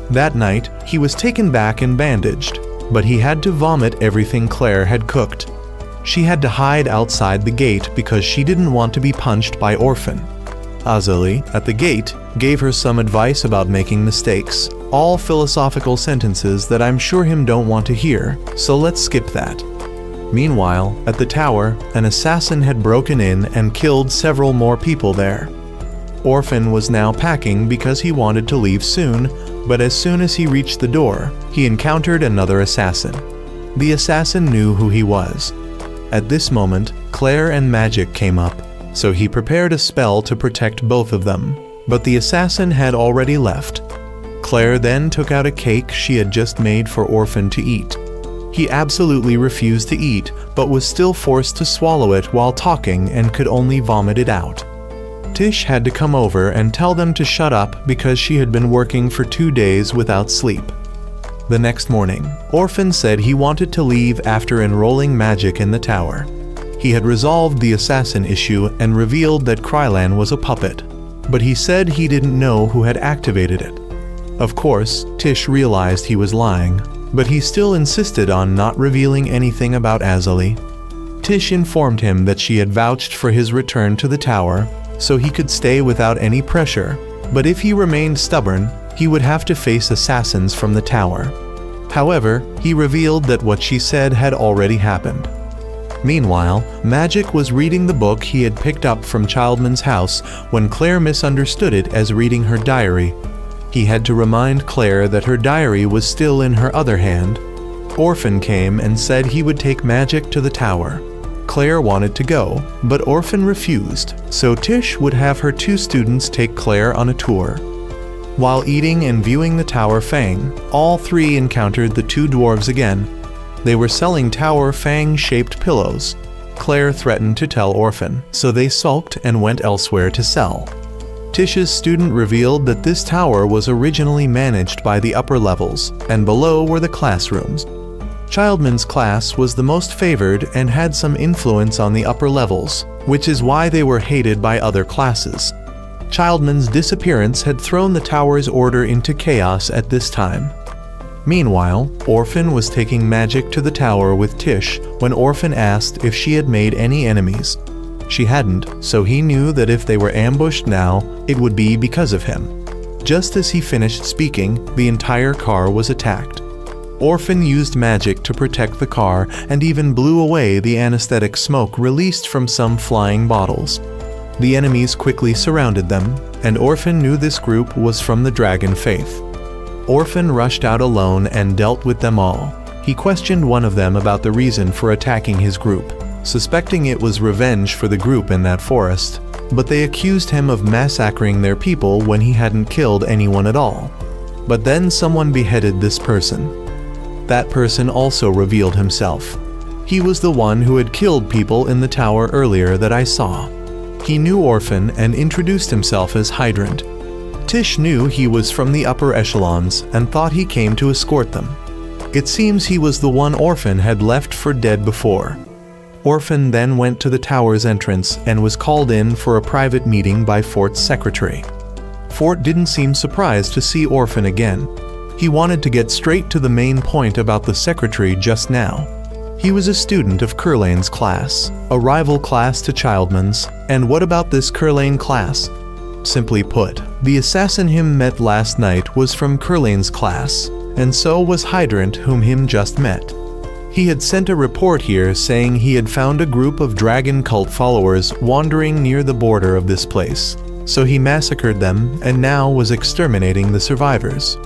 That night, he was taken back and bandaged, but he had to vomit everything Claire had cooked. She had to hide outside the gate because she didn't want to be punched by Orphan. Azali, at the gate, gave her some advice about making mistakes, all philosophical sentences that I'm sure him don't want to hear, so let's skip that. Meanwhile, at the tower, an assassin had broken in and killed several more people there. Orphan was now packing because he wanted to leave soon, but as soon as he reached the door, he encountered another assassin. The assassin knew who he was. At this moment, Claire and Magic came up, so he prepared a spell to protect both of them, but the assassin had already left. Claire then took out a cake she had just made for Orphan to eat. He absolutely refused to eat, but was still forced to swallow it while talking and could only vomit it out. Tish had to come over and tell them to shut up because she had been working for 2 days without sleep. The next morning, Orphan said he wanted to leave after enrolling Magic in the tower. He had resolved the assassin issue and revealed that Krylan was a puppet, but he said he didn't know who had activated it. Of course, Tish realized he was lying, but he still insisted on not revealing anything about Azali. Tish informed him that she had vouched for his return to the tower, so he could stay without any pressure, but if he remained stubborn, he would have to face assassins from the tower. However, he revealed that what she said had already happened. Meanwhile, Magic was reading the book he had picked up from Childman's house when Claire misunderstood it as reading her diary. He had to remind Claire that her diary was still in her other hand. Orphan came and said he would take Magic to the tower. Claire wanted to go, but Orphan refused, so Tish would have her 2 students take Claire on a tour. While eating and viewing the Tower Fang, all 3 encountered the 2 dwarves again. They were selling Tower Fang-shaped pillows. Claire threatened to tell Orphan, so they sulked and went elsewhere to sell. Tish's student revealed that this tower was originally managed by the upper levels, and below were the classrooms. Childman's class was the most favored and had some influence on the upper levels, which is why they were hated by other classes. Childman's disappearance had thrown the tower's order into chaos at this time. Meanwhile, Orphan was taking Magic to the tower with Tish when Orphan asked if she had made any enemies. She hadn't, so he knew that if they were ambushed now, it would be because of him. Just as he finished speaking, the entire car was attacked. Orphan used Magic to protect the car and even blew away the anesthetic smoke released from some flying bottles. The enemies quickly surrounded them, and Orphan knew this group was from the Dragon Faith. Orphan rushed out alone and dealt with them all. He questioned one of them about the reason for attacking his group, suspecting it was revenge for the group in that forest, but they accused him of massacring their people when he hadn't killed anyone at all. But then someone beheaded this person. That person also revealed himself. He was the one who had killed people in the tower earlier that I saw. He knew Orphan and introduced himself as Hydrant. Tish knew he was from the upper echelons and thought he came to escort them. It seems he was the one Orphan had left for dead before. Orphan then went to the tower's entrance and was called in for a private meeting by Fort's secretary. Fort didn't seem surprised to see Orphan again. He wanted to get straight to the main point about the secretary just now. He was a student of Curlane's class, a rival class to Childman's, and what about this Curlane class? Simply put, the assassin him met last night was from Curlane's class, and so was Hydrant whom him just met. He had sent a report here saying he had found a group of dragon cult followers wandering near the border of this place, so he massacred them and now was exterminating the survivors.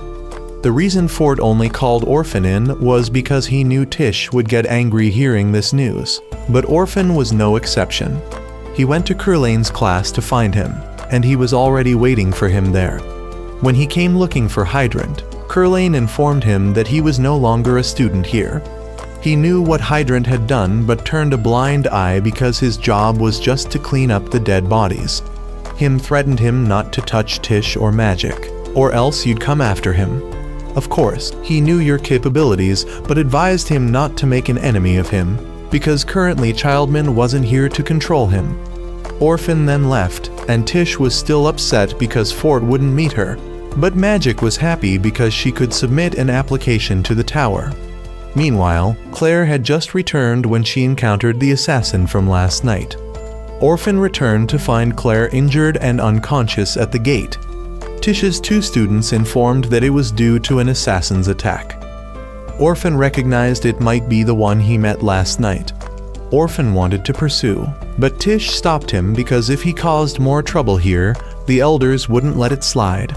The reason Fort only called Orphan in was because he knew Tish would get angry hearing this news, but Orphan was no exception. He went to Curlane's class to find him, and he was already waiting for him there. When he came looking for Hydrant, Curlane informed him that he was no longer a student here. He knew what Hydrant had done but turned a blind eye because his job was just to clean up the dead bodies. Him threatened him not to touch Tish or Magic, or else you'd come after him. Of course, he knew your capabilities, but advised him not to make an enemy of him. because currently Childman wasn't here to control him. Orphan then left, and Tish was still upset because Fort wouldn't meet her, but Magic was happy because she could submit an application to the tower. Meanwhile, Claire had just returned when she encountered the assassin from last night. Orphan returned to find Claire injured and unconscious at the gate. Tish's 2 students informed that it was due to an assassin's attack. Orphan recognized it might be the one he met last night. Orphan wanted to pursue, but Tish stopped him because if he caused more trouble here, the elders wouldn't let it slide.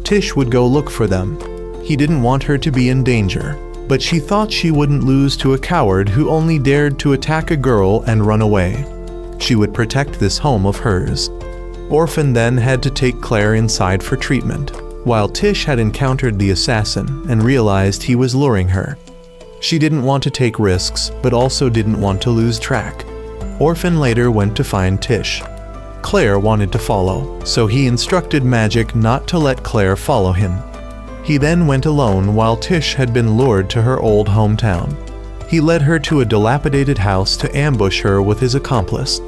Tish would go look for them. He didn't want her to be in danger, but she thought she wouldn't lose to a coward who only dared to attack a girl and run away. She would protect this home of hers. Orphan then had to take Claire inside for treatment, while Tish had encountered the assassin and realized he was luring her. She didn't want to take risks, but also didn't want to lose track. Orphan later went to find Tish. Claire wanted to follow, so he instructed Magic not to let Claire follow him. He then went alone while Tish had been lured to her old hometown. He led her to a dilapidated house to ambush her with his accomplice.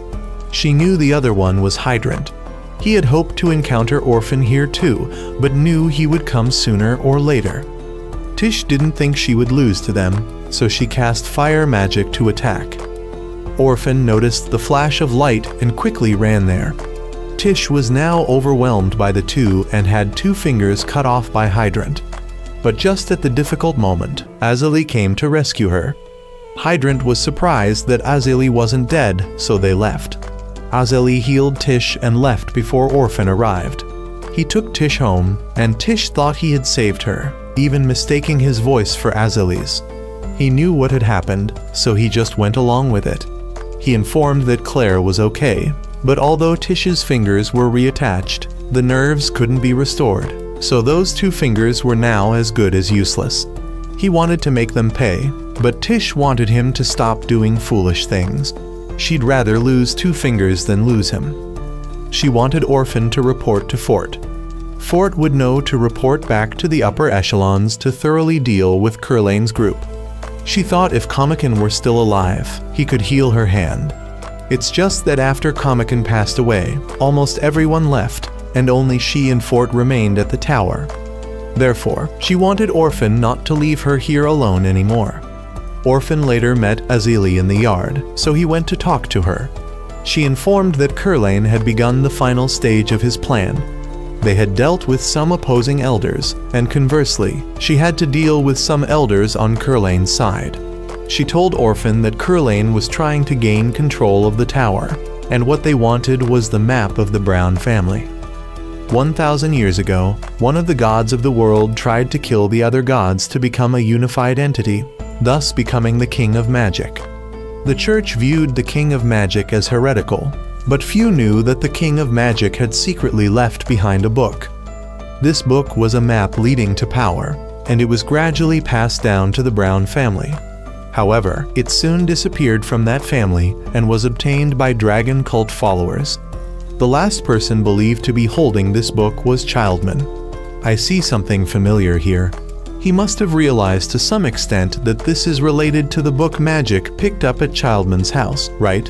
She knew the other one was Hydrant. He had hoped to encounter Orphan here too, but knew he would come sooner or later. Tish didn't think she would lose to them, so she cast fire magic to attack. Orphan noticed the flash of light and quickly ran there. Tish was now overwhelmed by the 2 and had 2 fingers cut off by Hydrant. But just at the difficult moment, Azali came to rescue her. Hydrant was surprised that Azali wasn't dead, so they left. Azali healed Tish and left before Orphan arrived. He took Tish home, and Tish thought he had saved her, even mistaking his voice for Azali's. He knew what had happened, so he just went along with it. He informed that Claire was okay, but although Tish's fingers were reattached, the nerves couldn't be restored, so those 2 fingers were now as good as useless. He wanted to make them pay, but Tish wanted him to stop doing foolish things. She'd rather lose 2 fingers than lose him. She wanted Orphan to report to Fort. Fort would know to report back to the upper echelons to thoroughly deal with Curlane's group. She thought if Comican were still alive, he could heal her hand. It's just that after Comican passed away, almost everyone left, and only she and Fort remained at the tower. Therefore, she wanted Orphan not to leave her here alone anymore. Orphan later met Azali in the yard, so he went to talk to her. She informed that Curlane had begun the final stage of his plan. They had dealt with some opposing elders, and conversely, she had to deal with some elders on Curlane's side. She told Orphan that Curlane was trying to gain control of the tower, and what they wanted was the map of the Brown family. 1,000 years ago, one of the gods of the world tried to kill the other gods to become a unified entity, thus becoming the King of Magic. The church viewed the King of Magic as heretical, but few knew that the King of Magic had secretly left behind a book. This book was a map leading to power, and it was gradually passed down to the Brown family. However, it soon disappeared from that family and was obtained by dragon cult followers. The last person believed to be holding this book was Childman. I see something familiar here. He must have realized to some extent that this is related to the book Magic picked up at Childman's house, right?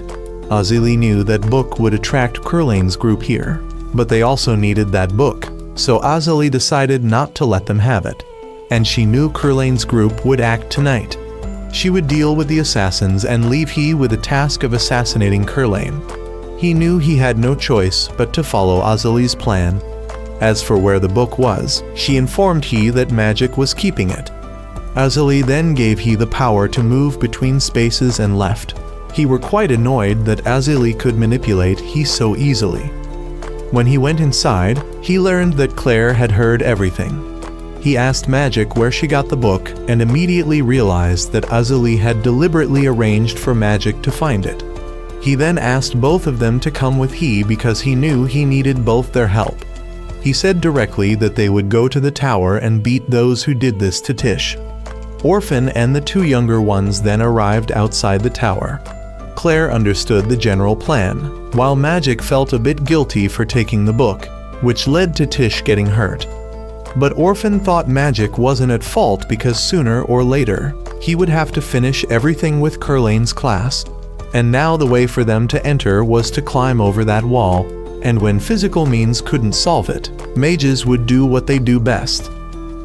Azali knew that book would attract Curlane's group here, but they also needed that book, so Azali decided not to let them have it. And she knew Curlane's group would act tonight. She would deal with the assassins and leave he with the task of assassinating Curlane. He knew he had no choice but to follow Azali's plan. As for where the book was, she informed he that Magic was keeping it. Azali then gave he the power to move between spaces and left. He were quite annoyed that Azali could manipulate he so easily. When he went inside, he learned that Claire had heard everything. He asked Magic where she got the book and immediately realized that Azali had deliberately arranged for Magic to find it. He then asked both of them to come with he because he knew he needed both their help. He said directly that they would go to the tower and beat those who did this to Tish. Orphan and the 2 younger ones then arrived outside the tower. Claire understood the general plan, while Magic felt a bit guilty for taking the book, which led to Tish getting hurt. But Orphan thought Magic wasn't at fault because sooner or later, he would have to finish everything with Kurlane's class. And now the way for them to enter was to climb over that wall, and when physical means couldn't solve it, mages would do what they do best.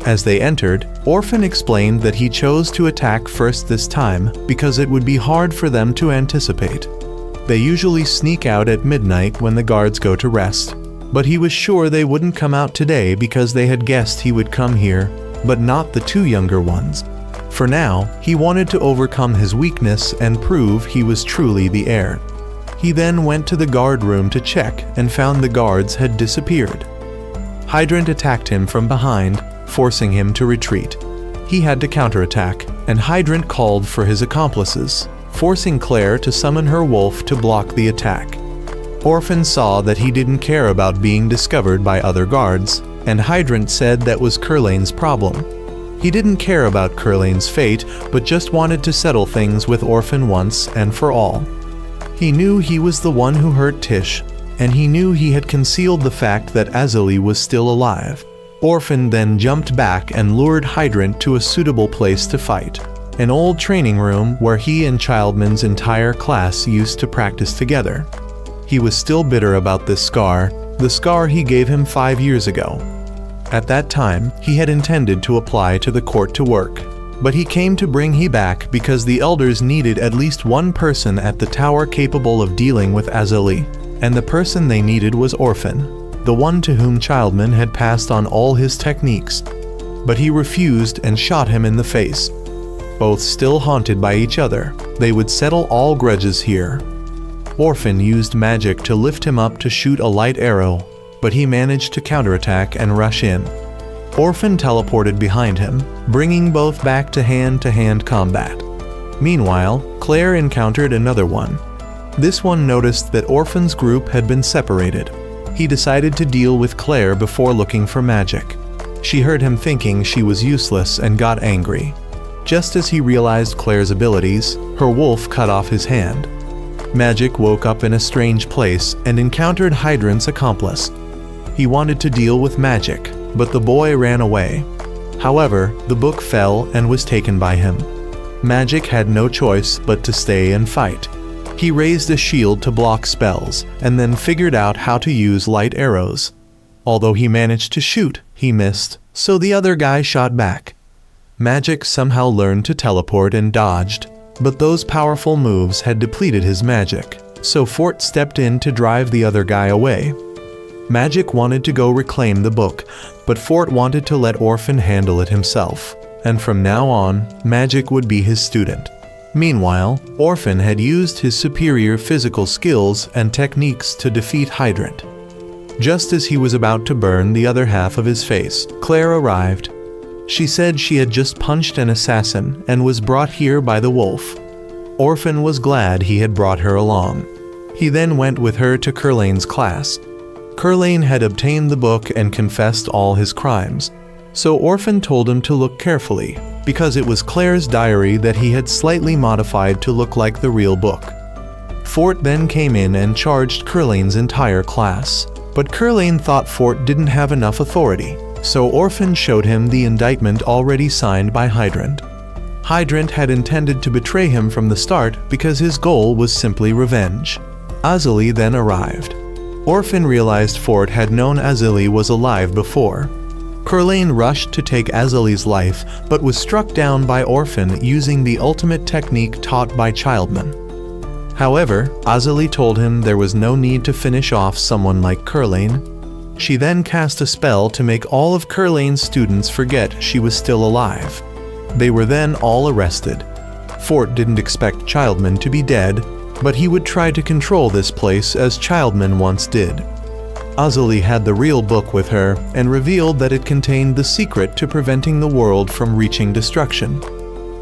As they entered, Orphan explained that he chose to attack first this time because it would be hard for them to anticipate. They usually sneak out at midnight when the guards go to rest, but he was sure they wouldn't come out today because they had guessed he would come here, but not the two younger ones. For now, he wanted to overcome his weakness and prove he was truly the heir. He then went to the guard room to check and found the guards had disappeared. Hydrant attacked him from behind, forcing him to retreat. He had to counterattack, and Hydrant called for his accomplices, forcing Claire to summon her wolf to block the attack. Orphan saw that he didn't care about being discovered by other guards, and Hydrant said that was Kurlane's problem. He didn't care about Kurlane's fate, but just wanted to settle things with Orphan once and for all. He knew he was the one who hurt Tish, and he knew he had concealed the fact that Azali was still alive. Orphan then jumped back and lured Hydrant to a suitable place to fight, an old training room where he and Childman's entire class used to practice together. He was still bitter about this scar, the scar he gave him 5 years ago. At that time, he had intended to apply to the court to work, but he came to bring he back because the elders needed at least one person at the tower capable of dealing with Azali, and the person they needed was Orphan, the one to whom Childman had passed on all his techniques. But he refused and shot him in the face. Both still haunted by each other, they would settle all grudges here. Orphan used magic to lift him up to shoot a light arrow, but he managed to counterattack and rush in. Orphan teleported behind him, bringing both back to hand-to-hand combat. Meanwhile, Claire encountered another one. This one noticed that Orphan's group had been separated. He decided to deal with Claire before looking for magic. She heard him thinking she was useless and got angry. Just as he realized Claire's abilities, her wolf cut off his hand. Magic woke up in a strange place and encountered Hydrant's accomplice. He wanted to deal with magic, but the boy ran away. However, the book fell and was taken by him. Magic had no choice but to stay and fight. He raised a shield to block spells, and then figured out how to use light arrows. Although he managed to shoot, he missed, so the other guy shot back. Magic somehow learned to teleport and dodged, but those powerful moves had depleted his magic, so Fort stepped in to drive the other guy away. Magic wanted to go reclaim the book, but Fort wanted to let Orphan handle it himself, and from now on, Magic would be his student. Meanwhile, Orphan had used his superior physical skills and techniques to defeat Hydrant. Just as he was about to burn the other half of his face, Claire arrived. She said she had just punched an assassin and was brought here by the wolf. Orphan was glad he had brought her along. He then went with her to Kurlane's class. Kurlane had obtained the book and confessed all his crimes, so Orphan told him to look carefully, because it was Claire's diary that he had slightly modified to look like the real book. Fort then came in and charged Kurlane's entire class, but Kurlane thought Fort didn't have enough authority, so Orphan showed him the indictment already signed by Hydrant. Hydrant had intended to betray him from the start because his goal was simply revenge. Azali then arrived. Orphan realized Fort had known Azali was alive before. Kurlane rushed to take Azali's life, but was struck down by Orphan using the ultimate technique taught by Childman. However, Azali told him there was no need to finish off someone like Kurlane. She then cast a spell to make all of Kurlane's students forget she was still alive. They were then all arrested. Fort didn't expect Childman to be dead, but he would try to control this place as Childman once did. Azali had the real book with her and revealed that it contained the secret to preventing the world from reaching destruction.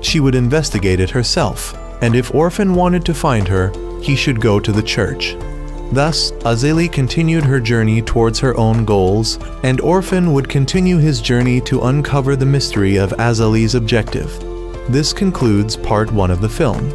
She would investigate it herself, and if Orphan wanted to find her, he should go to the church. Thus, Azali continued her journey towards her own goals, and Orphan would continue his journey to uncover the mystery of Azali's objective. This concludes part 1 of the film.